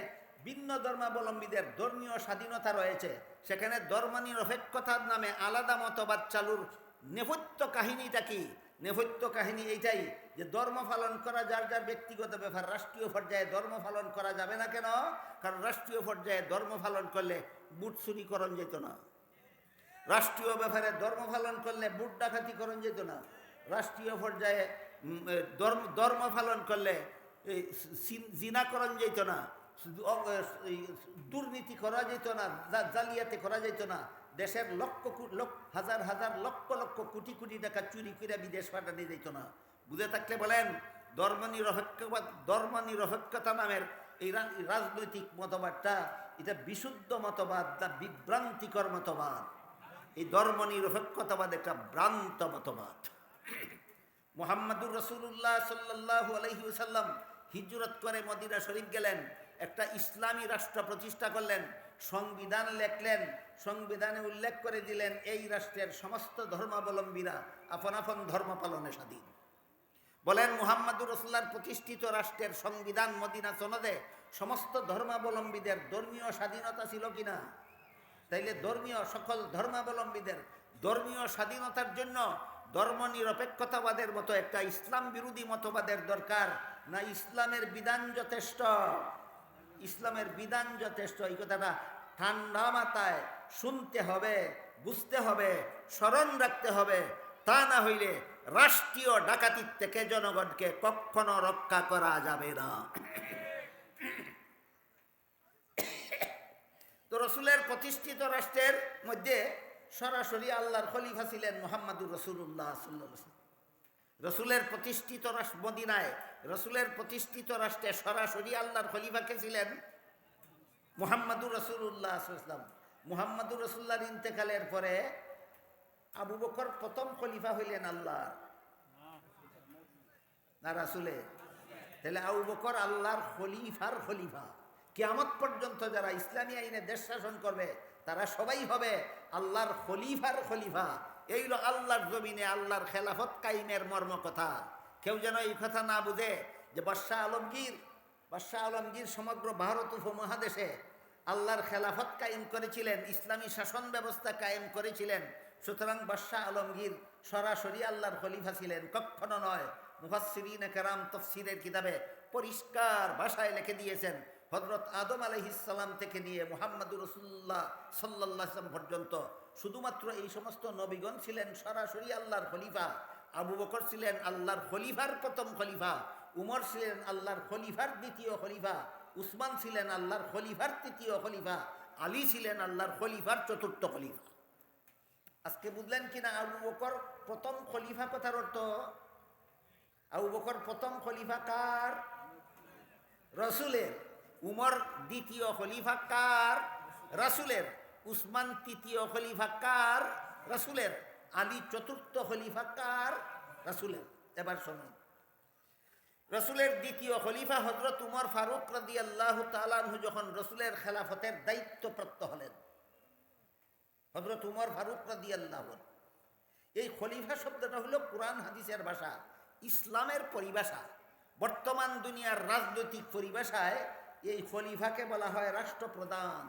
ভিন্ন ধর্মাবলম্বীদের ধর্মীয় স্বাধীনতা রয়েছে, সেখানে ধর্ম নিরপেক্ষতার নামে আলাদা মতবাদ চালুর নেপথ্য কাহিনীটা কি? নেপথ্য কাহিনী এইটাই যে ধর্ম পালন করা যার যার ব্যক্তিগত ব্যাপার, রাষ্ট্রীয় পর্যায়ে ধর্ম পালন করা যাবে না কেন? কারণ রাষ্ট্রীয় পর্যায়ে ধর্ম পালন করলে বুট চুরি করণ যেত না। রাষ্ট্রীয় ব্যাপারে ধর্ম পালন করলে বুট ডাকাতি করণ যেত না, রাষ্ট্রীয় পর্যায়ে ধর্ম পালন করলে জিনা করণ যেত না, দুর্নীতি করা যেত না, জালিয়াতি করা যেত না, দেশের হাজার হাজার লক্ষ লক্ষ কোটি কোটি টাকা চুরি করে বিদেশ পাঠানো যেত না। বুঝে থাকলে বলেন, ধর্মনিরপেক্ষতা নামের এই রাজনৈতিক মতবাদটা এটা বিশুদ্ধ মতবাদ না বিভ্রান্তিকর মতবাদ? এই ধর্মনিরপেক্ষতাবাদ একটা ভ্রান্ত মতবাদ। মুহাম্মাদুর রাসূলুল্লাহ সাল্লাল্লাহু আলাইহি ওয়াসাল্লাম হিজরত করে মদিনা শরীফ গেলেন, একটা ইসলামী রাষ্ট্র প্রতিষ্ঠা করলেন, সংবিধান লেখলেন, সংবিধানে উল্লেখ করে দিলেন এই রাষ্ট্রের সমস্ত ধর্মাবলম্বীরা আপন আপন ধর্ম পালনে স্বাধীন। বলেন, মুহাম্মাদুর রাসূলুল্লাহর প্রতিষ্ঠিত রাষ্ট্রের সংবিধান মদিনা সনদে সমস্ত ধর্মাবলম্বীদের ধর্মীয় স্বাধীনতা ছিল কিনা? তাইলে সকল ধর্মাবলম্বীদের ধর্মীয় স্বাধীনতার জন্য ধর্মনিরপেক্ষতাবাদের মতো একটা ইসলাম বিরোধী মতবাদের দরকার না ইসলামের বিধান যথেষ্ট? ইসলামের বিধান যথেষ্ট। এই কথাটা ঠান্ডা মাথায় শুনতে হবে, বুঝতে হবে, স্মরণ রাখতে হবে। তা না হইলে রাষ্ট্রীয় ডাকাতির থেকে জনগণকে কখনো রক্ষা করা যাবে না। তো রসুলের প্রতিষ্ঠিত রাষ্ট্রের মধ্যে সরাসরি আল্লাহর খলিফা ছিলেন মুহাম্মাদুর রাসূলুল্লাহ সাল্লাল্লাহু আলাইহি ওয়াসাল্লাম। রসুলের প্রতিষ্ঠিত মদিনায় রসুলের প্রতিষ্ঠিত রাষ্ট্রে সরাসরি আল্লাহর খলিফাকে ছিলেন মুহাম্মাদুর রাসূলুল্লাহ সাল্লাল্লাহু আলাইহি ওয়াসাল্লাম। মুহাম্মাদুর রাসূলুল্লাহর ইন্তেকালের পরে আবু বকর প্রথম খলিফা হইলেন আল্লাহর না রাসূলের? তাহলে আবু বকর আল্লাহর খলিফার খলিফা। কিয়ামত পর্যন্ত যারা ইসলামী আইনে দেশ শাসন করবে তারা সবাই হবে আল্লাহর খলিফার খলিফা। এই হলো আল্লাহর জমিনে আল্লাহর খেলাফত কায়েমের মর্ম কথা। কেউ যেন এই কথা না বুঝে যে বাদশাহ আলমগীর সমগ্র ভারত উপমহাদেশে আল্লাহর খেলাফত কায়েম করেছিলেন, ইসলামী শাসন ব্যবস্থা কায়েম করেছিলেন, সুতরাং বাদশাহ আলমগীর সরাসরি আল্লাহর খলিফা ছিলেন। কখনো নয়। মুফাসসিরিনে কেরাম তাফসীরের কিতাবে পরিষ্কার ভাষায় লিখে দিয়েছেন, হযরত আদম আলাইহিস সালাম থেকে নিয়ে মুহাম্মাদুর রাসূলুল্লাহ সাল্লাল্লাহু আলাইহি ওয়াসাল্লাম পর্যন্ত শুধুমাত্র এই সমস্ত নবীগণ ছিলেন সরাসরি আল্লাহর খলিফা। আবু বকর ছিলেন আল্লাহর খলিফার প্রথম খলিফা, উমর ছিলেন আল্লাহর খলিফার দ্বিতীয় খলিফা, উসমান ছিলেন আল্লাহর খলিফার তৃতীয় খলিফা, আলী ছিলেন আল্লাহর খলিফার চতুর্থ খলিফা। আজকে বুঝলেন কিনা আবু বকর প্রথম খলিফা কথার অর্থ? আবু বকর প্রথম খলিফা কার? রাসূলের। উমর দ্বিতীয় খলিফা কার? রাসূলের। উসমান তৃতীয় খলিফা কার? রাসূলের। আলী চতুর্থ খলিফা কার? রাসূলের। এবার শুনুন, রাসূলের দ্বিতীয় খলিফা হযরত উমর ফারুক রাদিয়াল্লাহু তাআলা আনহু যখন রাসূলের খেলাফতের দায়িত্বপ্রাপ্ত হলেন, হযরত উমর ফারুক রাদিয়াল্লাহু, এই খলিফা শব্দটা হলো কুরআন হাদিসের ভাষা, ইসলামের পরিভাষা। বর্তমান দুনিয়ার রাজনৈতিক পরিভাষায় এই খলিফাকে বলা হয় রাষ্ট্রপ্রধান।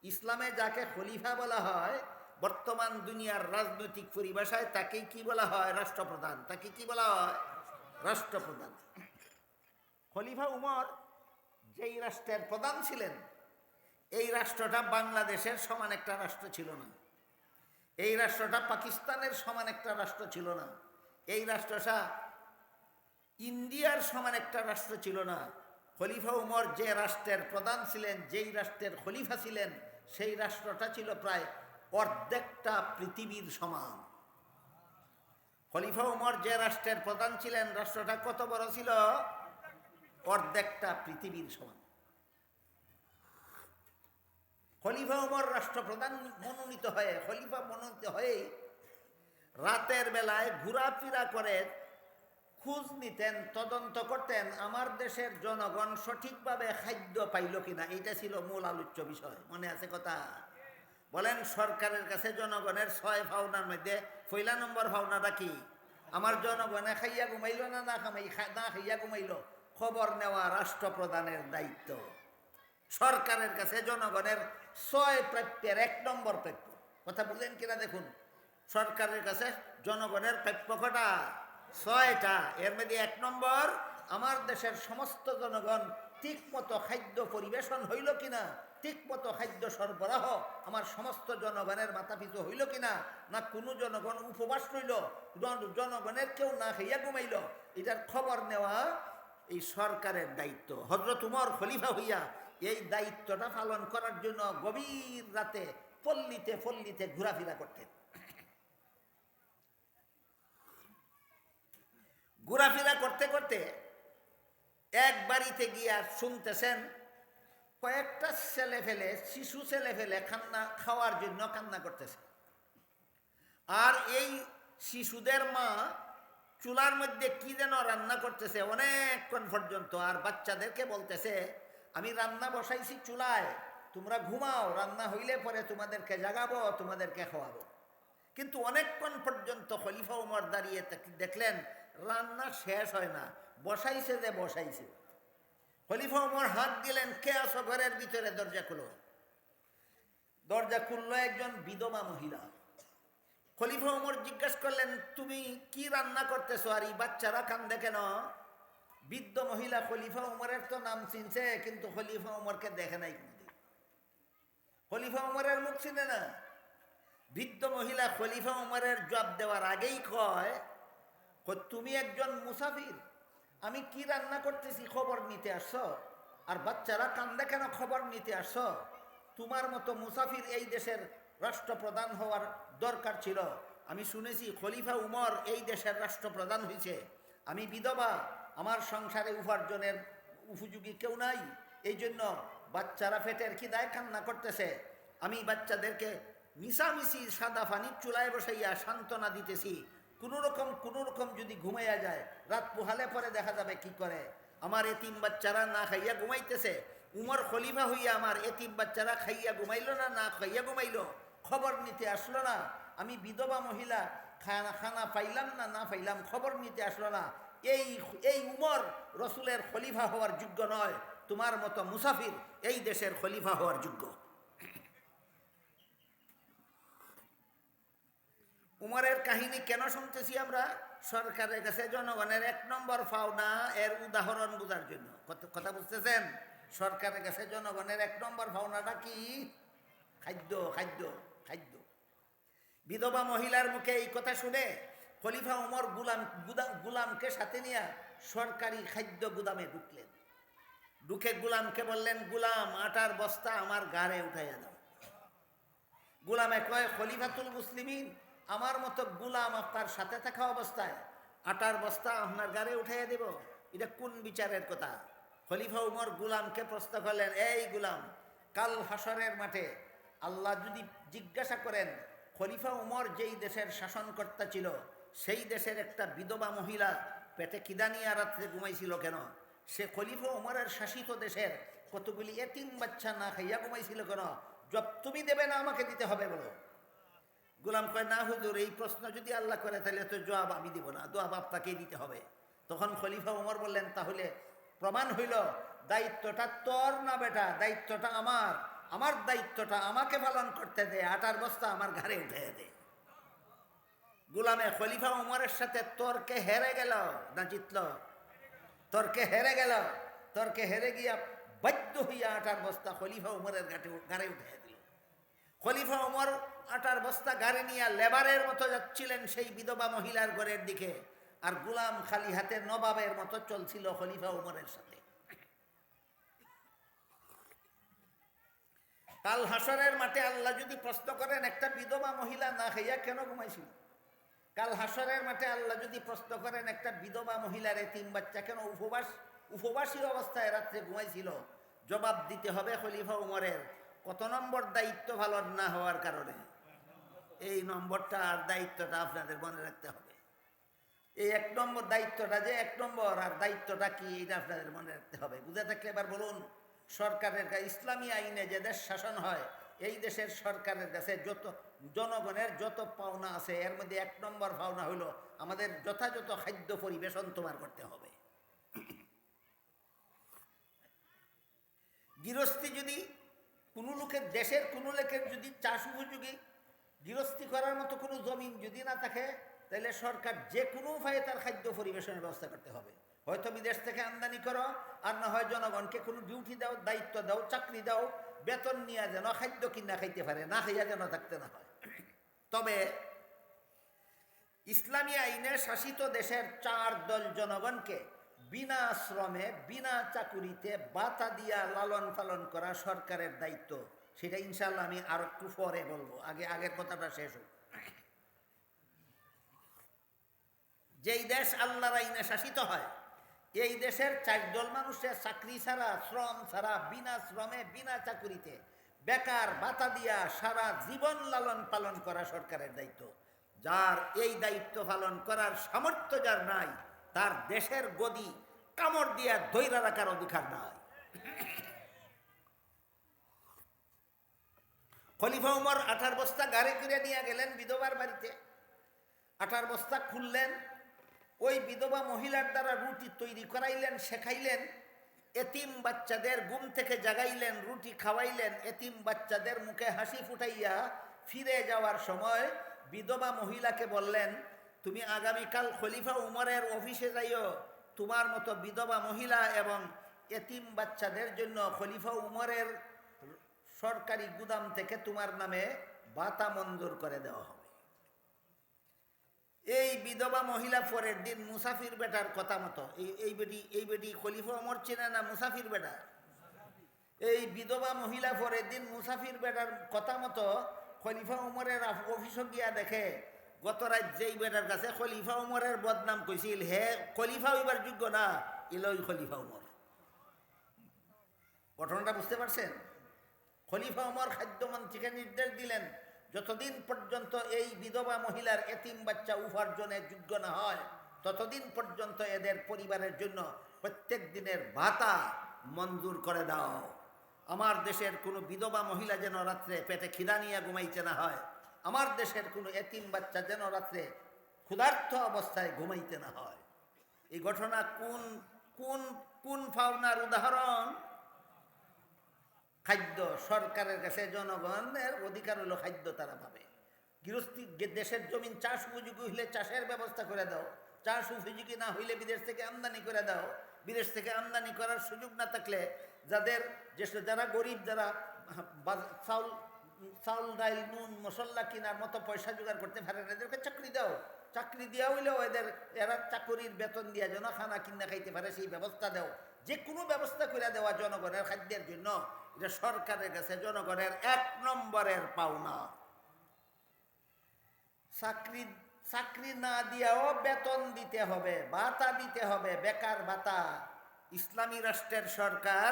ইসলামে যাকে খলিফা বলা হয় বর্তমান দুনিয়ার রাজনৈতিক পরিভাষায় তাকেই কি বলা হয়? রাষ্ট্রপ্রধান। তাকে কি বলা হয়? রাষ্ট্রপ্রধান। খলিফা উমর যেই রাষ্ট্রের প্রধান ছিলেন, এই রাষ্ট্রটা বাংলাদেশের সমান একটা রাষ্ট্র ছিল না, এই রাষ্ট্রটা পাকিস্তানের সমান একটা রাষ্ট্র ছিল না, এই রাষ্ট্রটা ইন্ডিয়ার সমান একটা রাষ্ট্র ছিল না। খলিফা উমর যে রাষ্ট্রের প্রধান ছিলেন, যেই রাষ্ট্রের খলিফা ছিলেন, সেই রাষ্ট্রটা ছিল প্রায় অর্ধেকটা পৃথিবীর সমান। খলিফা উমর যে রাষ্ট্রের প্রধান ছিলেন, রাষ্ট্রটা কত বড় ছিল? অর্ধেকটা পৃথিবীর সমান। খলিফা উমর রাষ্ট্রপ্রধান মনোনীত হয়ে রাতের বেলায় ঘোরাফেরা করে খোঁজ নিতেন, তদন্ত করতেন আমার দেশের জনগণ সঠিকভাবে খাদ্য পাইল কিনা। এইটা ছিল মূল আলোচ্য বিষয়। মনে আছে কথা? বলেন, সরকারের কাছে জনগণের 6 ভাওনার মধ্যে পয়লা নম্বর ভাওনাটা কি? আমার জনগণে খাইয়া ঘুমাইল না খাইয়া ঘুমাইল, খবর নেওয়া রাষ্ট্রপ্রধানের দায়িত্ব। সরকারের কাছে জনগণের 6 প্রাপ্যের 1 নম্বর প্রাপ্য। কথা বুঝলেন কিনা দেখুন, সরকারের কাছে জনগণের প্রাপ্য কটা? 6টা। এর মধ্যে 1 নম্বর, আমার দেশের সমস্ত জনগণ ঠিক মতো খাদ্য পরিবেশন হইল কিনা ঠিক মতো খাদ্য সরবরাহ আমার সমস্ত জনগণের মাথা পিছু হইল কিনা, না কোনো জনগণ উপবাস রইল, জনগণের কেউ না খাইয়া ঘুমাইল, এটার খবর নেওয়া এই সরকারের দায়িত্ব। হযরত উমর খলিফা হইয়া এই দায়িত্বটা পালন করার জন্য গভীর রাতে পল্লীতে পল্লীতে ঘোরাফেরা করতেন। ঘোরাফেরা করতে করতে এক বাড়িতে গিয়া শুনতেছেন কয়েকটা ছেলে ফেলে, শিশু ছেলে ফেলে খাওয়ার জন্য কান্না করতেছে। আর এই শিশুদের মা চুলার মধ্যে কি যেন রান্না করতেছে অনেকক্ষণ পর্যন্ত, আর বাচ্চাদেরকে বলতেছে আমি রান্না বসাইছি চুলায়, তোমরা ঘুমাও, রান্না হইলে পরে তোমাদেরকে জাগাবো, তোমাদেরকে খাওয়াবো। কিন্তু অনেকক্ষণ পর্যন্ত খলিফা উমর দাঁড়িয়ে দেখলেন রান্না শেষ হয় না, বসাইছে যে বসাইছে। খলিফা উমর হাত দিলেন, কে আসো ঘরের ভিতরে, দরজা খুলো। দরজা খুললো একজন বিধবা মহিলা। খলিফা উমর জিজ্ঞাসা করলেন তুমি কি রান্না করতেছো, আর এই বাচ্চারা কান্দে কেন? বৃদ্ধ মহিলা খলিফা উমরের তো নাম চিনছে, কিন্তু খলিফা উমরকে দেখে নাই কোনদিন, খলিফা উমরের মুখ চিনে না। বৃদ্ধ মহিলা খলিফা উমরের জবাব দেওয়ার আগেই কয় তুমি একজন মুসাফির, আমি কি রান্না করতেছি খবর নিতে আসছো, আর বাচ্চারা কান্দে কেন খবর নিতে আসছো? তোমার মতো মুসাফির এই দেশের রাষ্ট্রপ্রধান হওয়ার দরকার ছিল। আমি শুনেছি খলিফা উমর এই দেশের রাষ্ট্রপ্রধান হয়েছে, আমি বিধবা, আমার সংসারে উপার্জনের উপযোগী কেউ নাই, এই জন্য বাচ্চারা পেটের খিদায় কান্না করতেছে। আমি বাচ্চাদেরকে মিশামিশি সাদা পানির চুলায় বসাইয়া সান্ত্বনা দিতেছি, কোনো রকম যদি ঘুমাইয়া যায়, রাত পোহালে পরে দেখা যাবে কি করে। আমার এতিম বাচ্চারা না খাইয়া ঘুমাইতেছে, উমর খলিফা হইয়া আমার এতিম বাচ্চারা খাইয়া ঘুমাইল না, না খাইয়া ঘুমাইল, খবর নিতে আসলো না। আমি বিধবা মহিলা, খানা পাইলাম না, না পাইলাম, খবর নিতে আসলো না। এই উমর রসুলের খলিফা হওয়ার যোগ্য নয়, তোমার মতো মুসাফির এই দেশের খলিফা হওয়ার যোগ্য। উমরের কাহিনী কেন শুনতেছি আমরা? সরকারের কাছে জনগণের 1 নম্বর পাওনা এর উদাহরণ বোঝার জন্য। কথা বুঝতেছেন? সরকারের কাছে জনগণের 1 নম্বর পাওনাটা কি? খাদ্য, খাদ্য, খাদ্য। বিধবা মহিলার মুখে এই কথা শুনে খলিফা উমর গুলামকে সাথে নিয়ে সরকারি খাদ্য গুদামে ঢুকলেন। ঢুকে গুলামকে বললেন, গুলাম আটার বস্তা আমার গাড়ে উঠাইয়া দাও। গুলামে কয়, খলিফাতুল মুসলিমিন, আমার মতো গুলাম আপনার সাথে থাকা অবস্থায় আটার বস্তা আপনার গাড়ে উঠাইয়া দেব? এটা কোন বিচারের কথা? খলিফা উমর গুলামকে প্রশ্ন করলেন, এই গুলাম, কাল হাসরের মাঠে আল্লাহ যদি জিজ্ঞাসা করেন খলিফা উমর যেই দেশের শাসনকর্তা ছিল সেই দেশের একটা বিধবা মহিলা পেটে খিদা নিয়ে রাত্রে ঘুমাইছিল কেন? সে খলিফা উমরের শাসিত দেশের কতগুলি এতিম বাচ্চা না খাইয়া ঘুমাইছিল কেন? জব তুমি দেবে না আমাকে দিতে হবে বলো? গোলাম কয়, না হুজুর, এই প্রশ্ন যদি আল্লাহ করে তাহলে তো জবাব আমি দিব না, জবাব আপনাকেই দিতে হবে। তখন খলিফা উমর বললেন, তাহলে প্রমাণ হইল দায়িত্বটা তোর না বেটা, দায়িত্বটা আমার। আমার দায়িত্বটা আমাকে পালন করতে দে, আটার বস্তা আমার ঘাড়ে উঠে দে। গোলামে খলিফা উমরের সাথে তর্কে হেরে গেল না জিতল? তর্কে হেরে গেল। তর্কে হেরে গিয়া বাধ্য হইয়া আটার বস্তা খলিফা উমরের ঘাড়ে উঠে দিল। খলিফা উমর আটার বস্তা গাড়ি নিয়ে লেবারের মতো যাচ্ছিলেন সেই বিধবা মহিলার ঘরের দিকে, আর গোলাম খালি হাতে নবাবের মতো চলছিল খলিফা উমরের সাথে। কাল হাসরের মাঠে আল্লাহ যদি প্রশ্ন করেন একটা বিধবা মহিলা না খাইয়া কেন ঘুমাইছিল, কাল হাসরের মাঠে আল্লাহ যদি প্রশ্ন করেন একটা বিধবা মহিলার এতিম বাচ্চা কেন উপবাসী অবস্থায় রাত্রে ঘুমাইছিল, জবাব দিতে হবে খলিফা উমরের কত নম্বর দায়িত্ব ভালো না হওয়ার কারণে। এই নম্বরটা আর দায়িত্বটা আপনাদের মনে রাখতে হবে। এই 1 নম্বর দায়িত্বটা যে 1 নম্বর, আর দায়িত্বটা কি এটা আপনাদের মনে রাখতে হবে। বুঝে থাকলে এবার বলুন, সরকারের ইসলামী আইনে যে দেশ শাসন হয়, এই দেশের সরকারের কাছে যত জনগণের যত পাওনা আছে এর মধ্যে 1 নম্বর পাওনা হলো আমাদের যথাযথ খাদ্য পরিবেশন তোমার করতে হবে। গৃহস্থী যদি কোনো লোকের, দেশের কোনো লোকের যদি চাষ উপযোগী গৃহস্থী করার মতো কোনো জমিন যদি না থাকে, তাহলে সরকার যে কোনো উপায়ে তার খাদ্য পরিবেশনের ব্যবস্থা করতে হবে। হয়তো বিদেশ থেকে আমদানি করো, আর না হয় জনগণকে কোনো ডিউটি দাও, দায়িত্ব দাও, চাকরি দাও, বেতন নিয়ে যেন খাদ্য কিনা খাইতে পারে, না খাইয়া যেন থাকতে না হয়। তবে ইসলামী আইনে শাসিত দেশের 4 দল জনগণকে বিনা শ্রমে বিনা চাকুরিতে ভাতা দিয়া লালন পালন করা সরকারের দায়িত্ব। সেটা ইনশাল্লাহ আমি আর একটু পরে বলবো, আগের কথাটা শেষ হোক। যেই দেশ আল্লাহর আইনে শাসিত হয়, এই দেশের 4 দল মানুষের চাকরি ছাড়া, শ্রম ছাড়া, বিনা শ্রমে বিনা চাকুরিতে বেকার ভাতা দিয়া সারা জীবন লালন পালন করা সরকারের দায়িত্ব। যার এই দায়িত্ব পালন করার সামর্থ্য যার নাই, তার দেশের গদি কামড় দিয়া ধইরা রাখার অধিকার নাই। খলিফা উমর 18 বস্তা গাড়ি করে নিয়ে গেলেন বিধবার বাড়িতে। 18 বস্তা খুললেন, ওই বিধবা মহিলার দ্বারা রুটি তৈরি করাইলেন, শেখাইলেন। এতিম বাচ্চাদের ঘুম থেকে জাগাইলেন, রুটি খাওয়াইলেন। এতিম বাচ্চাদের মুখে হাসি ফুটাইয়া ফিরে যাওয়ার সময় বিধবা মহিলাকে বললেন, তুমি আগামীকাল খলিফা উমরের অফিসে যাইও, তোমার মতো বিধবা মহিলা এবং এতিম বাচ্চাদের জন্য খলিফা উমরের সরকারি গুদাম থেকে তোমার নামে ভাতা মঞ্জুর করে দেওয়া হবে। এই বিধবা মহিলা পরের দিন মুসাফির বেটার কথা মতো, এই বেটি খলিফা উমর চেনে না, মুসাফির বেটা। এই বিধবা মহিলা পরের দিন মুসাফির বেটার কথা মতো খলিফা উমরের অফিসে গিয়া দেখে, গত রাত যেই বেটার কাছে খলিফা উমরের বদনাম কইছিল, হে খলিফা হইবার যোগ্য না, এলই খলিফা উমর। ঘটনাটা বুঝতে পারছেন? খলিফা উমর খাদ্যমন্ত্রীকে নির্দেশ দিলেন, যতদিন পর্যন্ত এই বিধবা মহিলার এতিম বাচ্চা উপার্জনের যোগ্য না হয়, ততদিন পর্যন্ত এদের পরিবারের জন্য প্রত্যেক দিনের ভাতা মঞ্জুর করে দাও। আমার দেশের কোনো বিধবা মহিলা যেন রাত্রে পেটে খিদা নিয়ে ঘুমাইতে না হয়, আমার দেশের কোনো এতিম বাচ্চা যেন রাত্রে ক্ষুধার্ত অবস্থায় ঘুমাইতে না হয়। এই ঘটনা কোন কোন কোন পাওনার উদাহরণ? খাদ্য। সরকারের কাছে জনগণের অধিকার হলো খাদ্য, তারা পাবে। গৃহস্থী দেশের জমিন চাষ উপযোগী হইলে চাষের ব্যবস্থা করে দাও, চাষ উপযোগী না হইলে বিদেশ থেকে আমদানি করে দাও। বিদেশ থেকে আমদানি করার সুযোগ না থাকলে যারা গরিব, যারা চাউল ডাইল নুন মশলা কেনার মতো পয়সা জোগাড় করতে পারে না, এদেরকে চাকরি দাও। চাকরি দেওয়া হইলেও এরা চাকরির বেতন দিয়া যেন খানা কিনা খাইতে পারে, সেই ব্যবস্থা দাও। যে কোনো ব্যবস্থা করে দেওয়া জনগণের খাদ্যের জন্য, এটা সরকারের কাছে জনগণের 1 নম্বরের পাওনা। চাকরি না দিয়াও বেতন দিতে হবে, ভাতা দিতে হবে, বেকার ভাতা। ইসলামী রাষ্ট্রের সরকার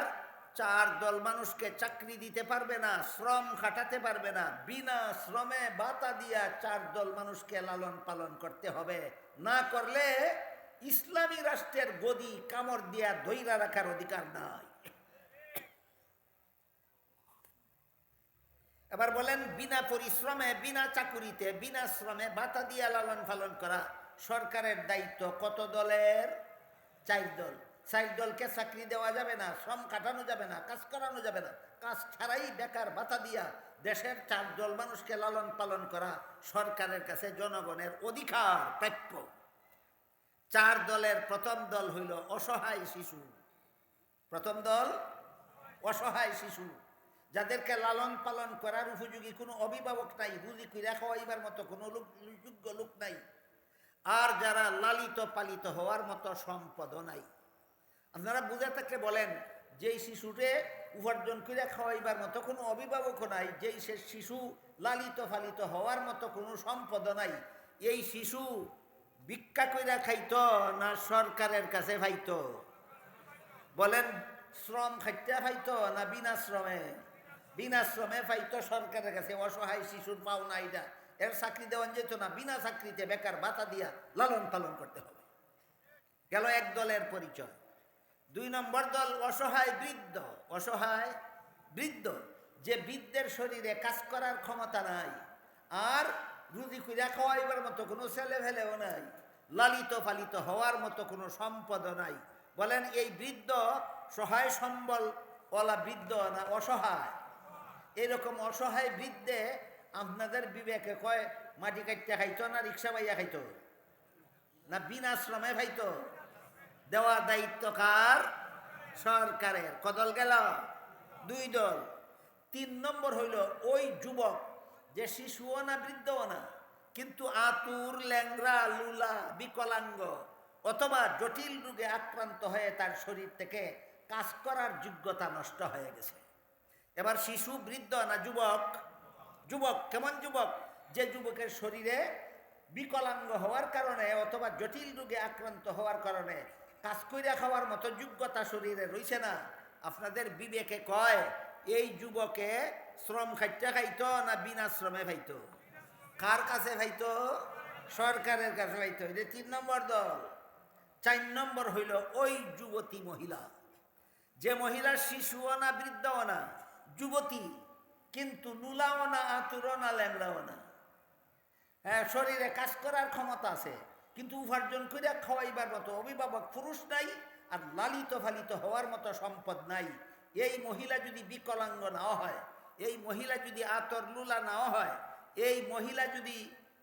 4 দল মানুষকে চাকরি দিতে পারবে না, শ্রম খাটাতে পারবে না। বিনা শ্রমে ভাতা দিয়া 4 দল মানুষকে লালন পালন করতে হবে। না করলে ইসলামী রাষ্ট্রের গদি কামড় দিয়া ধইরা রাখার অধিকার নাই। এবার বলেন, বিনা পরিশ্রমে বিনা চাকুরিতে বিনা শ্রমে ভাতা দিয়া লালন পালন করা সরকারের দায়িত্ব কত দলের? 4 দল। 4 দলকে চাকরি দেওয়া যাবে না, শ্রম কাটানো যাবে না, কাজ করানো যাবে না। কাজ ছাড়াই বেকার ভাতা দিয়া দেশের 4 দল মানুষকে লালন পালন করা সরকারের কাছে জনগণের অধিকার, প্রাপ্য। 4 দলের প্রথম দল হইল অসহায় শিশু। প্রথম দল অসহায় শিশু, যাদেরকে লালন পালন করার উপযোগী কোনো অভিভাবক নাই, রুজি কইরা খাওয়াইবার মতো কোনো যোগ্য লোক নাই, আর যারা লালিত পালিত হওয়ার মতো সম্পদও নাই। আপনারা বুঝে থাকলে বলেন, যেই শিশুকে উপার্জন করে খাওয়াইবার মতো কোনো অভিভাবকও নাই, যেই সে শিশু লালিত পালিত হওয়ার মতো কোনো সম্পদও নাই, এই শিশু ভিক্ষা কইরা খাইতো না সরকারের কাছে পাইতো? বলেন, শ্রম খাইতে পাইতো না বিনা শ্রমে? বিনা শ্রমে পাইতো সরকারের কাছে। অসহায় শিশুর পাওনা এটা, এর চাকরি দেওয়া যেত না, বিনা চাকরিতে বেকার ভাতা দিয়া লালন পালন করতে হবে। গেল 1 দলের পরিচয়। 2 নম্বর দল অসহায় বৃদ্ধ। অসহায় বৃদ্ধ, যে বৃদ্ধের শরীরে কাজ করার ক্ষমতা নাই, আর রুজি কইরা খাওয়াইবার মতো কোনো ছেলে ফেলেও নাই, লালিত পালিত হওয়ার মতো কোনো সম্পদ নাই। বলেন, এই বৃদ্ধ সহায় সম্বল ওলা বৃদ্ধ না অসহায়? এরকম অসহায় বৃদ্ধে আপনাদের বিবেকে কয় মাটি কাটতে খাইতো না রিক্সা বাইয়া খাইতো না বিনা শ্রমে খাইতো? দেওয়ার দায়িত্ব কার? সরকারের। কদল গেল 2 দল। 3 নম্বর হইল ওই যুবক যে শিশুও না বৃদ্ধও না, কিন্তু আতুর, ল্যাংড়া, লুলা, বিকলাঙ্গ অথবা জটিল রোগে আক্রান্ত হয়ে তার শরীর থেকে কাজ করার যোগ্যতা নষ্ট হয়ে গেছে। এবার শিশু, বৃদ্ধ না যুবক? যুবক। কেমন যুবক? যে যুবকের শরীরে বিকলাঙ্গ হওয়ার কারণে অথবা জটিল রোগে আক্রান্ত হওয়ার কারণে কাজ কইরা খাওয়ার মতো যোগ্যতা শরীরে রইছে না। আপনাদের বিবেকে কয় এই যুবকে শ্রম খাইটা খাইতো না বিনা শ্রমে খাইতো? কার কাছে খাইতো? সরকারের কাছে খাইতো। এটা 3 নম্বর দল। 4 নম্বর হইল ওই যুবতী মহিলা, যে মহিলা শিশুও না বৃদ্ধও না, যুবতী, কিন্তু লুলাও না, আতুরও না, ল্যাংড়াও না। হ্যাঁ, শরীরে কাজ করার ক্ষমতা আছে, কিন্তু উপার্জন করে খাওয়াইবার মতো অভিভাবক পুরুষ নাই, আর লালিত ফালিত হওয়ার মতো সম্পদ নাই। এই মহিলা যদি বিকলাঙ্গ না হয়, এই মহিলা যদি আতর লুলা না হয়, এই মহিলা যদি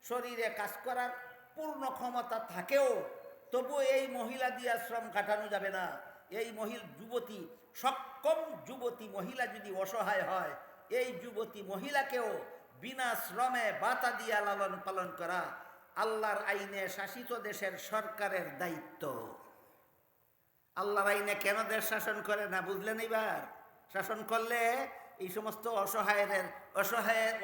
শরীরে কাজ করার পূর্ণ ক্ষমতা থাকেও, তবু এই মহিলা দিয়া শ্রম কাটানো যাবে না। এই যুবতী, সক্ষম যুবতী মহিলা যদি অসহায় হয়, এই যুবতী মহিলাকেও বিনা শ্রমে বাতা দিয়া লালন পালন করা আল্লাহর আইনে শাসিত দেশের সরকারের দায়িত্ব। আল্লাহর আইনে কেন দেশ শাসন করে না বুঝলেন? এবার শাসন করলে এই সমস্ত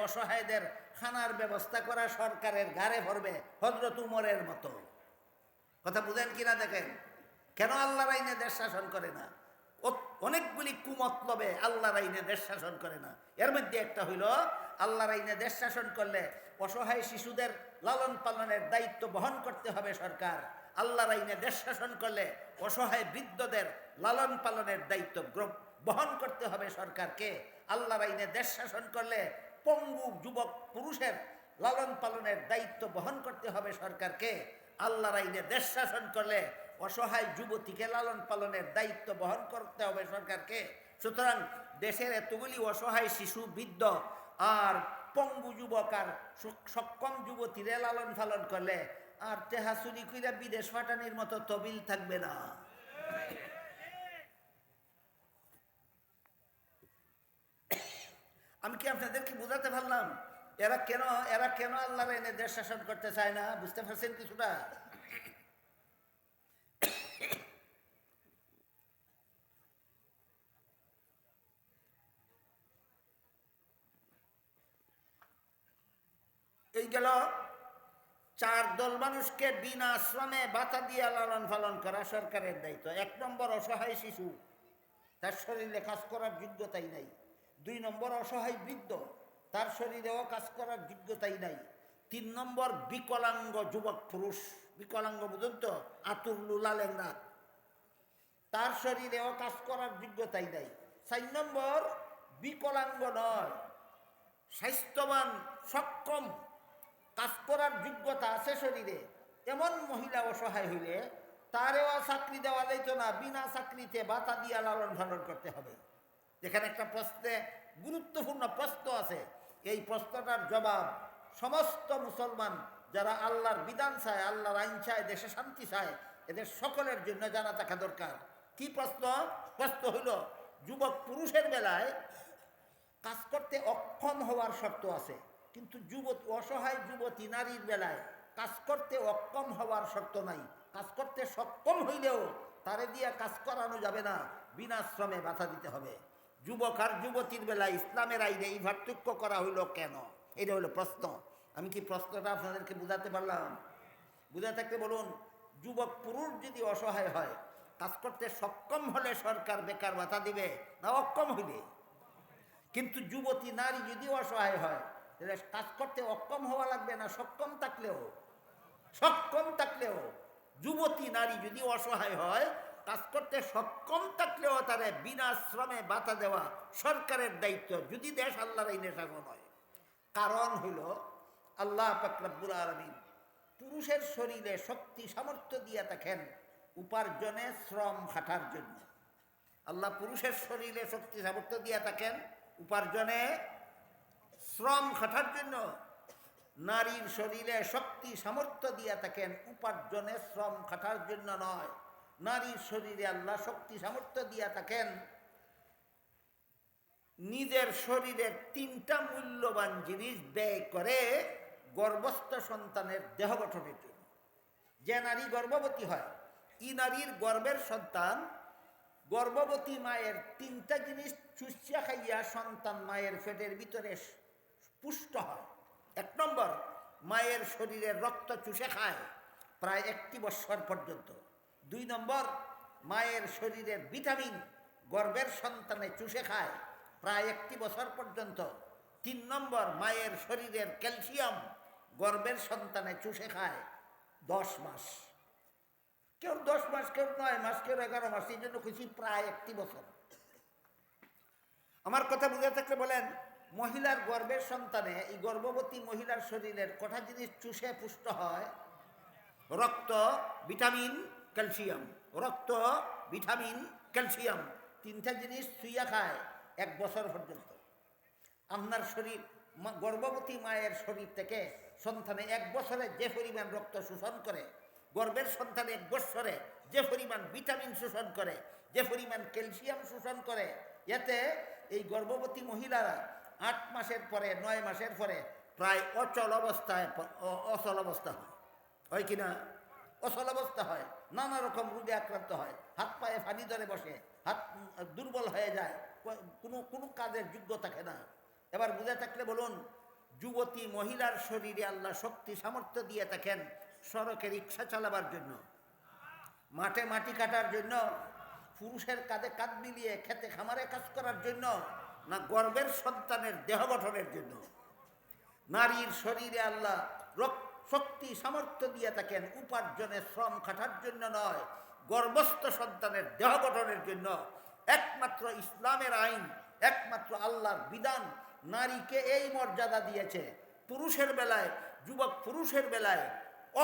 অসহায়দের খানার ব্যবস্থা করা সরকারের ঘাড়ে পড়বে, হযরত উমরের মতো। কথা বুঝেন কিনা দেখেন, কেন আল্লাহর আইনে দেশ শাসন করে না? অনেকগুলি কুমতলবে আল্লাহর আইনে দেশ শাসন করে না। এর মধ্যে একটা হইল, আল্লাহর আইনে দেশ শাসন করলে অসহায় শিশুদের লালন পালনের দায়িত্ব বহন করতে হবে সরকার। আল্লাহর আইনে দেশ শাসন করলে অসহায় বৃদ্ধদের লালন পালনের দায়িত্ব বহন করতে হবে সরকারকে। আল্লাহর আইনে দেশ শাসন করলে পঙ্গু যুবক পুরুষের লালন পালনের দায়িত্ব বহন করতে হবে সরকারকে। আল্লাহর আইনে দেশ শাসন করলে অসহায় যুবতীকে লালন পালনের দায়িত্ব বহন করতে হবে সরকারকে। সুতরাং দেশের এতগুলি অসহায় শিশু, বৃদ্ধ আর পঙ্গু যুবক আর সক্ষম যুবতীরে লালন পালন করলে আর টেহা চুরি কইরা বিদেশ পাঠানির মতো তবিল থাকবে না। আমি কি আপনাদেরকে বোঝাতে পারলাম এরা কেন আল্লাহর আইনে দেশ শাসন করতে চায় না? বুঝতে পারছেন কিছুটা? এই গেল 4 দল মানুষকে বিনা শ্রমে বাতা দিয়ে লালন পালন করা সরকারের দায়িত্ব। 1 নম্বর অসহায় শিশু, তার শরীরে কাজ করার যোগ্যতাই নাই। 2 নম্বর অসহায় বৃদ্ধ, তার শরীরেও কাজ করার যোগ্যতাই নাই। 3 নম্বর বিকলাঙ্গ যুবক পুরুষ, বিকলাঙ্গ বুঝুন তো, আতুর লুলা ল্যাংড়া, তার শরীরেও কাজ করার যোগ্যতাই নাই। 4 নম্বর বিকলাঙ্গ নয়, স্বাস্থ্যবান, সক্ষম, কাজ করার যোগ্যতা আছে শরীরে, এমন মহিলা অসহায় হইলে তারেও চাকরি দেওয়া যাইত না, বিনা চাকরিতে বাতা দিয়া লালন পালন করতে হবে। যেখানে একটা প্রশ্নে গুরুত্বপূর্ণ প্রশ্ন আছে, এই প্রশ্নটার জবাব সমস্ত মুসলমান যারা আল্লাহর বিধান চায়, আল্লাহর আইন চায়, দেশে শান্তি চায়, এদের সকলের জন্য জানা থাকা দরকার। কি প্রশ্ন? প্রশ্ন হইল, যুবক পুরুষের বেলায় কাজ করতে অক্ষম হওয়ার শর্ত আছে, কিন্তু অসহায় যুবতী নারীর বেলায় কাজ করতে অক্ষম হওয়ার শর্ত নাই। কাজ করতে সক্ষম হইলেও তারে দিয়ে কাজ করানো যাবে না, বিনা শ্রমে বাধা দিতে হবে। যুবক আর যুবতীর বেলায় ইসলামের আইনে এই পার্থক্য করা হইল কেন? এটা হইল প্রশ্ন। আমি কি প্রশ্নটা আপনাদেরকে বুঝাতে পারলাম? বুঝে থাকতে বলুন। যুবক পুরুষ যদি অসহায় হয়, কাজ করতে সক্ষম হলে সরকার বেকার ভাতা দিবে না অক্ষম হইবে? কিন্তু যুবতী নারী যদি অসহায় হয়, তাহলে কাজ করতে অক্ষম হওয়া লাগবে না, সক্ষম থাকলেও যুবতী নারী যদি অসহায় হয়, কাজ করতে সক্ষম থাকলেও তারে বিনা শ্রমে ভাতা দেওয়া সরকারের দায়িত্ব, যদি দেশ আল্লাহর আইনে শাসন হয়। কারণ হইল, আল্লাহ পাক রব্বুল আলামিন পুরুষের শরীরে শক্তি সামর্থ্য দিয়ে থাকেন উপার্জনে, শ্রম খাটার জন্য। আল্লাহ পুরুষের শরীরে শক্তি সামর্থ্য দিয়ে থাকেন উপার্জনে, শ্রম খাটার জন্য। নারীর শরীরে শক্তি সামর্থ্য দিয়ে থাকেন উপার্জনে, শ্রম খাটার জন্য নয়। নারীর শরীরে আল্লাহ শক্তি সামর্থ্য দিয়ে থাকেন নিজের শরীরের 3টা মূল্যবান জিনিস ব্যয় করে গর্ভস্থ সন্তানের দেহ গঠনের জন্য। যে নারী গর্ভবতী হয়, ই নারীর গর্ভের সন্তান গর্ভবতী মায়ের 3টা জিনিস চুষিয়া খাইয়া সন্তান মায়ের পেটের ভিতরে পুষ্ট হয়। 1 নম্বর, মায়ের শরীরের রক্ত চুষে খায় প্রায় 1 বৎসর পর্যন্ত। 2 নম্বর, মায়ের শরীরের ভিটামিন গর্ভের সন্তানে চুষে খায় প্রায় 1 বছর পর্যন্ত। 3 নম্বর, মায়ের শরীরের ক্যালসিয়াম গর্ভের সন্তানে চুষে খায় 10 মাস। কেউ 10 মাস, কেউ 9 মাস, কেউ 11 মাস, এই জন্য খুশি প্রায় 1 বছর। আমার কথা বুঝে থাকলে বলেন, মহিলার গর্ভের সন্তানে, এই গর্ভবতী মহিলার শরীরের কটা জিনিস চুষে পুষ্ট হয়? রক্ত, ভিটামিন, ক্যালসিয়াম। রক্ত, ভিটামিন, ক্যালসিয়াম 3টা জিনিস ছুঁয়া খায় 1 বছর পর্যন্ত। আপনার শরীর, গর্ভবতী মায়ের শরীর থেকে সন্তানে 1 বছরে যে পরিমাণ রক্ত শোষণ করে, গর্ভের সন্তানে 1 বছরে যে পরিমাণ ভিটামিন শোষণ করে, যে পরিমাণ ক্যালসিয়াম শোষণ করে, এতে এই গর্ভবতী মহিলারা 8 মাসের পরে, 9 মাসের পরে প্রায় অচল অবস্থায়, অচল অবস্থা হয় কিনা? অচল অবস্থা হয়, নানা রকম রোগে আক্রান্ত হয়, হাত পায়ে ফানি ধরে বসে, হাত দুর্বল হয়ে যায়, কোনো কাজের যোগ্য থাকে না। এবার বুঝে থাকলে বলুন, যুবতী মহিলার শরীরে আল্লাহ শক্তি সামর্থ্য দিয়ে থাকেন সড়কে রিক্সা চালাবার জন্য, মাঠে মাটি কাটার জন্য, পুরুষের কাঁধে কাঁধ মিলিয়ে খেতে খামারে কাজ করার জন্য, না গর্ভের সন্তানের দেহ গঠনের জন্য? নারীর শরীরে আল্লাহ শক্তি সামর্থ্য দিয়ে থাকেন উপার্জনের, শ্রম খাটার জন্য নয়, গর্ভস্থ সন্তানের দেহ গঠনের জন্য। একমাত্র ইসলামের আইন, একমাত্র আল্লাহর বিধান নারীকে এই মর্যাদা দিয়েছে। পুরুষের বেলায়, যুবক পুরুষের বেলায়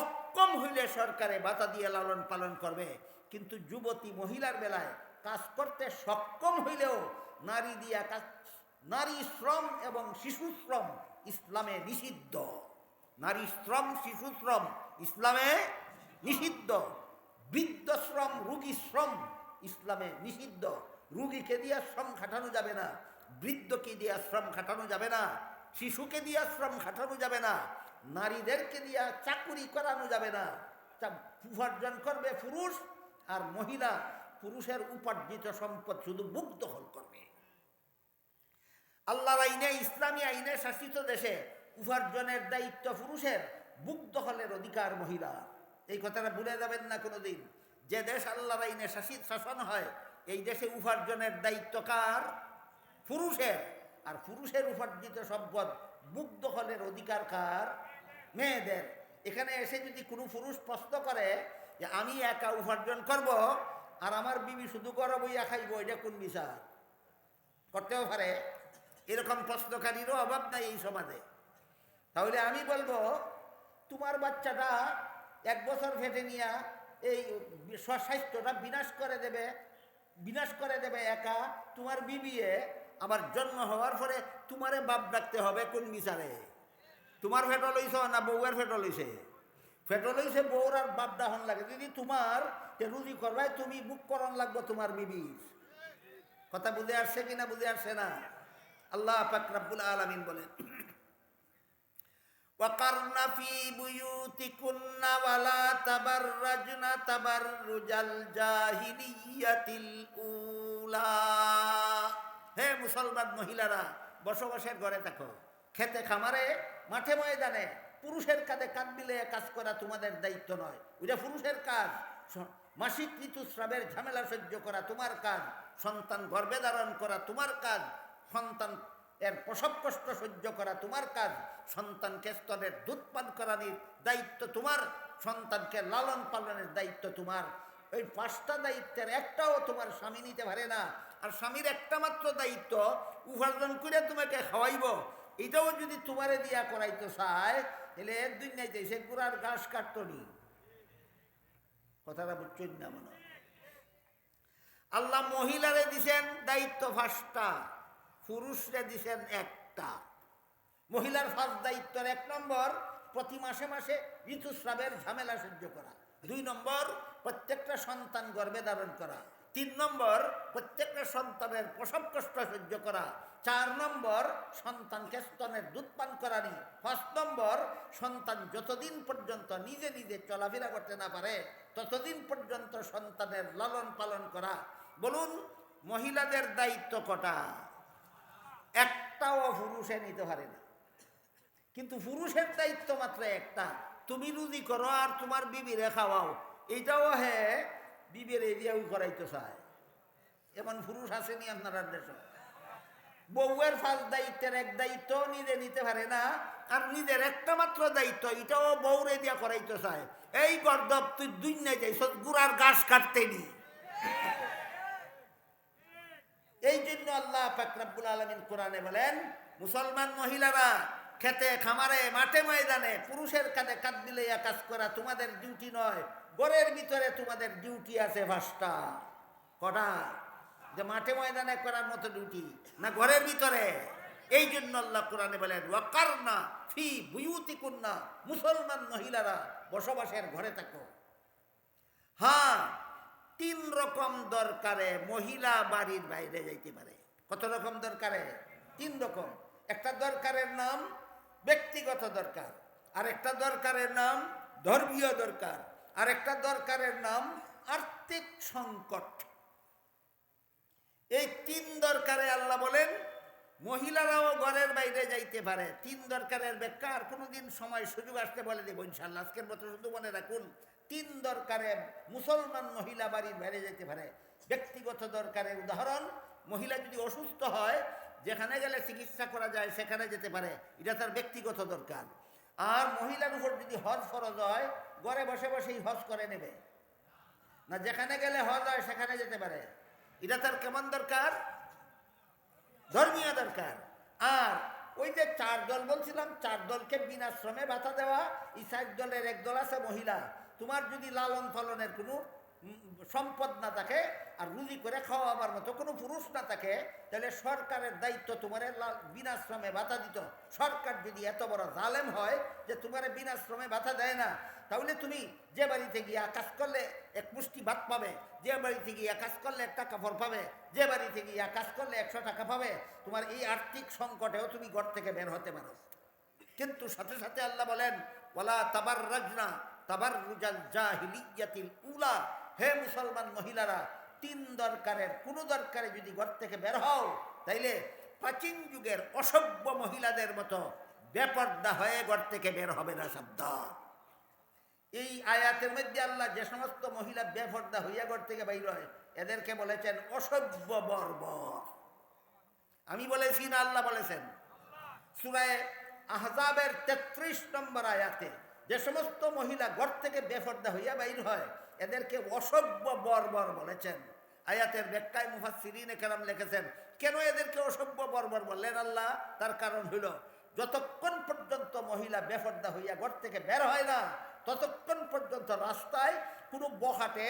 অক্ষম হইলে সরকারে ভাতা দিয়ে লালন পালন করবে, কিন্তু যুবতী মহিলার বেলায় কাজ করতে সক্ষম হইলেও নারী দিয়া কাজ, নারী শ্রম এবং শিশু শ্রম ইসলামে নিষিদ্ধ। নারী শ্রম, শিশু শ্রম ইসলামে নিষিদ্ধ। বৃদ্ধ শ্রম, রোগী শ্রম ইসলামে নিষিদ্ধ। রোগীকে দিয়া শ্রম খাটানো যাবে না, বৃদ্ধকে দিয়া শ্রম খাটানো যাবে না, শিশুকে দিয়া শ্রম খাটানো যাবে না, নারীদেরকে দিয়া চাকুরি করানো যাবে না। উপার্জন করবে পুরুষ, আর মহিলা পুরুষের উপার্জিত সম্পদ শুধু বুক দখল করবে। আল্লাহর আইনে, ইসলামী আইনে শাসিত দেশে উপার্জনের দায়িত্ব পুরুষের, বুক দখলের অধিকার মহিলা। এই কথাটা ভুলে যাবেন না কোনোদিন। যে দেশ আল্লাহর আইনে শাসন হয়, এই দেশে উপার্জনের দায়িত্ব কার? পুরুষের। আর পুরুষের উপার্জিত সম্পদ বুক দখলের অধিকার কার? মেয়েদের। এখানে এসে যদি কোনো পুরুষ প্রশ্ন করে যে আমি একা উপার্জন করব আর আমার বিবি শুধু করো বইয়া খাইব, এটা কোন বিচার? করতেও পারে, এরকম প্রশ্নকারীরও অভাব নাই এই সমাজে। তাহলে আমি বলবো, তোমার বাচ্চাটা 1 বছর ফেটে নিয়া এই স্বাস্থ্যটা বিনাশ করে দেবে একা, তোমার বিবিয়ে আবার জন্ম হওয়ার পরে তোমারে বাপ ডাকতে হবে কোন বিচারে? তোমার ফেটো লইছ না বউয়ের ফেটো লইছে? ফেটো লইছে বউর, আর বাপ ডাহন লাগে। যদি তোমার রুজি করবাই, তুমি বুক করন লাগবো তোমার বিবির। কথা বুঝে আসছে কিনা? বুঝে আসছে না? আল্লাহ পাক রব্বুল আলামিন বলেন, وَقَرْنَ فِي بُيُوتِكُنَّ وَلَا تَبَرَّجْنَ تَبَرُّجَ الْجَاهِلِيَّةِ الْأُولَى। হে মুসলমান মহিলারা, বসবাসের ঘরে থাকো, খেতে খামারে, মাঠে ময়দানে পুরুষের কাঁধে কাঁধ মিলিয়ে কাজ করা তোমাদের দায়িত্ব নয়, ওইটা পুরুষের কাজ। মাসিক ঋতুস্রাবের ঝামেলা সহ্য করা তোমার কাজ, সন্তান গর্ভে ধারণ করা তোমার কাজ, সন্তান এর প্রসব কষ্ট সহ্য করা তোমার কাজ, সন্তানকে স্তনের দুধ পান করানোর দায়িত্ব তোমার, সন্তানকে লালন পালনের দায়িত্ব তোমার। ওই 5টা দায়িত্বের একটাও তোমার স্বামী নিতে পারে না। আর স্বামীর একটা মাত্র দায়িত্ব উপার্জন করে তোমাকে খাওয়াইব, এটাও যদি তোমারে দিয়া করাইতে চায়, তাহলে এর দুনিয়াতে সে পুরার ঘাস কাটতনি। কথাটা বুঝছেন না মনে? আল্লাহ মহিলারে দিছেন দায়িত্ব 5টা, পুরুষরে দিছেন 1টা। মহিলার 5 দায়িত্বের 1 নম্বর, প্রতি মাসে মাসে ঋতুস্রাবের ঝামেলা সহ্য করা। 2 নম্বর, প্রত্যেকটা সন্তান গর্ভে ধারণ করা। 3 নম্বর প্রত্যেকটা সন্তানের প্রসব কষ্ট সহ্য করা। 4 নম্বর সন্তানকে স্তনের দুধ পান করানি। 5 নম্বর সন্তান যতদিন পর্যন্ত নিজে নিজে চলাফেরা করতে না পারে ততদিন পর্যন্ত সন্তানের লালন পালন করা। বলুন মহিলাদের দায়িত্ব কটা? একটাও পুরুষে নিতে পারে না, কিন্তু পুরুষের দায়িত্ব মাত্র একটা, তুমি রুজি করো আর তোমার বিবিরে খাওয়াও। এটাও বিবির এরিয়াও করাইতে চায়, এমন পুরুষ আসেনি আপনারা দেশ। বউয়ের 5 দায়িত্বের এক দায়িত্ব নিজে নিতে পারে না, আর নিজের একটা মাত্র দায়িত্ব এটাও বউরে দিয়া করাইতে চায়। এই গর্দব তুই দুনিয়ায় যাইছ গুড়ার ঘাস কাটতে নি। এই জন্য আল্লাহ পাক রব্বুল আলামিন কোরআনে বলেন, মুসলমান মহিলারা খেতে খামারে মাঠে ময়দানে পুরুষের কাঁধে কাঁধ মিলাইয়া কাজ করা তোমাদের ডিউটি নয়। ঘরের ভিতরে তোমাদের ডিউটি আছে 5টা। কটা? যে মাঠে ময়দানে করার মতো ডিউটি না ঘরের ভিতরে? এই জন্য আল্লাহ কোরআনে বলেন ওয়াকারনা ফি বুয়ুতিকুন্না, মুসলমান মহিলারা বসবাসের ঘরে থাকো। হ্যাঁ, 3 রকম দরকারে মহিলা বাড়ির বাইরে যাইতে পারে। কত রকম দরকারে? 3 রকম। একটা দরকারের নাম ব্যক্তিগত দরকার, আর একটা দরকারের নাম ধর্মীয় দরকার, আর একটা দরকারের নাম আর্থিক সংকট। এই 3 দরকারে আল্লাহ বলেন মহিলারাও ঘরের বাইরে যাইতে পারে। 3 দরকারের ব্যাখ্যা আর কোনোদিন সময় সুযোগ আসতে বলে দেব ইনশাআল্লাহ। আজকের মতো শুধু মনে রাখুন, 3 দরকারে মুসলমান মহিলা বাড়ির বাইরে যেতে পারে। ব্যক্তিগত দরকারের উদাহরণ, মহিলা যদি অসুস্থ হয় যেখানে গেলে চিকিৎসা করা যায় সেখানে যেতে পারে, এটা তার ব্যক্তিগত দরকার। আর মহিলার উপর যদি হজ ফরজ হয় ঘরে বসে বসেই হজ করে নেবে না, যেখানে গেলে হজ হয় সেখানে যেতে পারে, এটা তার কেমন দরকার? ধর্মীয় দরকার। আর ওই যে 4 দল বলছিলাম, 4 দলকে বিনা শ্রমে ভাতা দেওয়া, এই 4 দলের এক দল আছে মহিলা। তোমার যদি লালন পালনের কোনো সম্পদ না থাকে আর রুজি করে খাওয়াবার মতো কোনো পুরুষ না থাকে, তাহলে সরকারের দায়িত্ব তোমার বিনা শ্রমে ভাতা দিত। সরকার যদি এত বড় জালেম হয় যে তোমার বিনা শ্রমে ভাতা দেয় না, তাহলে তুমি যে বাড়িতে গিয়া কাজ করলে এক মুষ্টি ভাত পাবে, যে বাড়িতে গিয়া কাজ করলে 1 টাকা কাপড় পাবে, যে বাড়িতে গিয়া কাজ করলে 100 টাকা পাবে, তোমার এই আর্থিক সংকটেও তুমি ঘর থেকে বের হতে পারো। কিন্তু সাথে সাথে আল্লাহ বলেন ওয়ালা তাবাররাজনা তাবাররুজাল জাহিলিয়াতিল উলা, হে মুসলমান মহিলারা 3 দরকারের কোনো দরকারে যদি ঘর থেকে বের হও তাইলে প্রাচীন যুগের অসভ্য মহিলাদের মতো বেপর্দা হয়ে ঘর থেকে বের হবে না। সাবধান। এই আয়াতের মধ্যে আল্লাহ যে সমস্ত মহিলা বেপর্দা হইয়া ঘর থেকে বাইর হয় এদেরকে বলেছেন অসভ্য বর্বর। আমি বলেছি না আল্লাহ বলেছেন? সূরা আহজাবের 33 নম্বর আয়াতে যে সমস্ত মহিলা ঘর থেকে বেপর্দা হইয়া বাইর হয় এদেরকে অসভ্য বর্বর বলেছেন। আয়াতের ব্যাখ্যায় মুফাসসিরিনে কেরাম লিখেছেন কেন এদেরকে অসভ্য বর্বর বললেন আল্লাহ? তার কারণ হইল যতক্ষণ পর্যন্ত মহিলা বেপর্দা হইয়া ঘর থেকে বের হয় না ততক্ষণ পর্যন্ত রাস্তায় কোনো বখাটে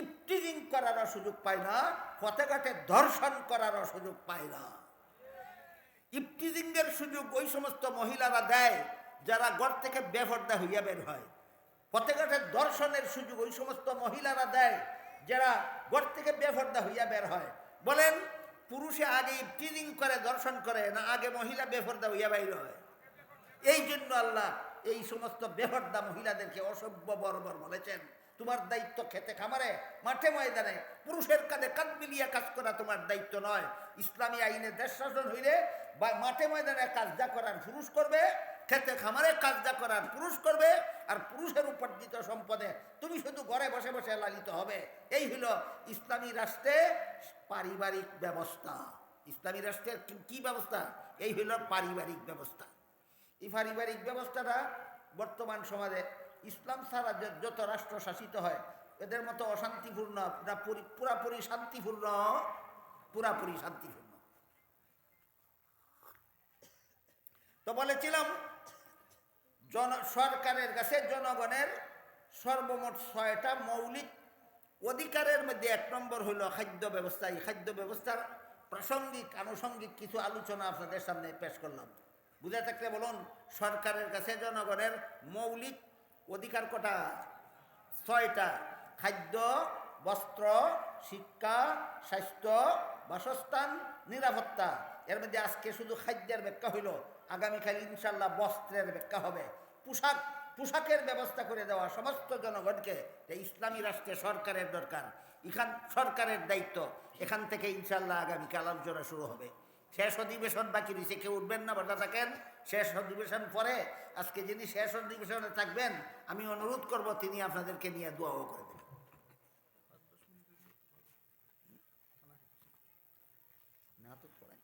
ইফটিজিং করারও সুযোগ পায় না, পথে ঘাটে ধর্ষণ করারও সুযোগ পায় না। ইফটিজিংয়ের সুযোগ ওই সমস্ত মহিলারা দেয় যারা ঘর থেকে বেপর্দা হইয়া বের হয়। পথে ঘাটে ধর্ষণের সুযোগ ওই সমস্ত মহিলারা দেয় যারা ঘর থেকে বেপর্দা হইয়া বের হয়। বলেন পুরুষে আগে ইফটিজিং করে ধর্ষণ করে না আগে মহিলা বেপর্দা হইয়া বাইর হয়? এই জন্য আল্লাহ এই সমস্ত বেপর্দা মহিলাদেরকে অসভ্য বর্বর বলেছেন। তোমার দায়িত্ব খেতে খামারে মাঠে ময়দানে পুরুষের কাঁধে কাঁধ মিলিয়ে কাজ করা তোমার দায়িত্ব নয়। ইসলামী আইনে দেশ শাসন হইলে বা মাঠে ময়দানে কাজ যা করার পুরুষ করবে, খেতে খামারে কাজ যা করার পুরুষ করবে, আর পুরুষের উপার্জিত সম্পদে তুমি শুধু ঘরে বসে বসে লালিত হবে। এই হলো ইসলামী রাষ্ট্রে পারিবারিক ব্যবস্থা। ইসলামী রাষ্ট্রের কি ব্যবস্থা? এই হলো পারিবারিক ব্যবস্থা। এই পারিবারিক ব্যবস্থাটা বর্তমান সমাজে ইসলাম ছাড়া যত রাষ্ট্র শাসিত হয় এদের মতো অশান্তিপূর্ণ না, পুরাপুরি শান্তিপূর্ণ, পুরাপুরি শান্তিপূর্ণ। তো বলেছিলাম সরকারের কাছে জনগণের সর্বমোট 6টা মৌলিক অধিকারের মধ্যে 1 নম্বর হইল খাদ্য ব্যবস্থা। এই খাদ্য ব্যবস্থার প্রাসঙ্গিক আনুষঙ্গিক কিছু আলোচনা আপনাদের সামনে পেশ করলাম। বুঝে থাকলে বলুন, সরকারের কাছে জনগণের মৌলিক অধিকার কটা? 6টা। খাদ্য, বস্ত্র, শিক্ষা, স্বাস্থ্য, বাসস্থান, নিরাপত্তা। এর মধ্যে আজকে শুধু খাদ্যের ব্যাখ্যা হইল, আগামীকাল ইনশাল্লাহ বস্ত্রের ব্যাখ্যা হবে। পোশাকের ব্যবস্থা করে দেওয়া সমস্ত জনগণকে। ইসলামী রাষ্ট্রে সরকারের দরকার, সরকারের দায়িত্ব। এখান থেকে ইনশাল্লাহ আগামীকাল আলোচনা শুরু হবে। শেষ অধিবেশন বাকি রয়েছে, কেউ উঠবেন না, বসা থাকেন। শেষ অধিবেশন পরে আজকে যিনি শেষ অধিবেশনে থাকবেন, আমি অনুরোধ করব তিনি আপনাদেরকে নিয়ে দোয়াও করে দেবেন। না তো পড়াই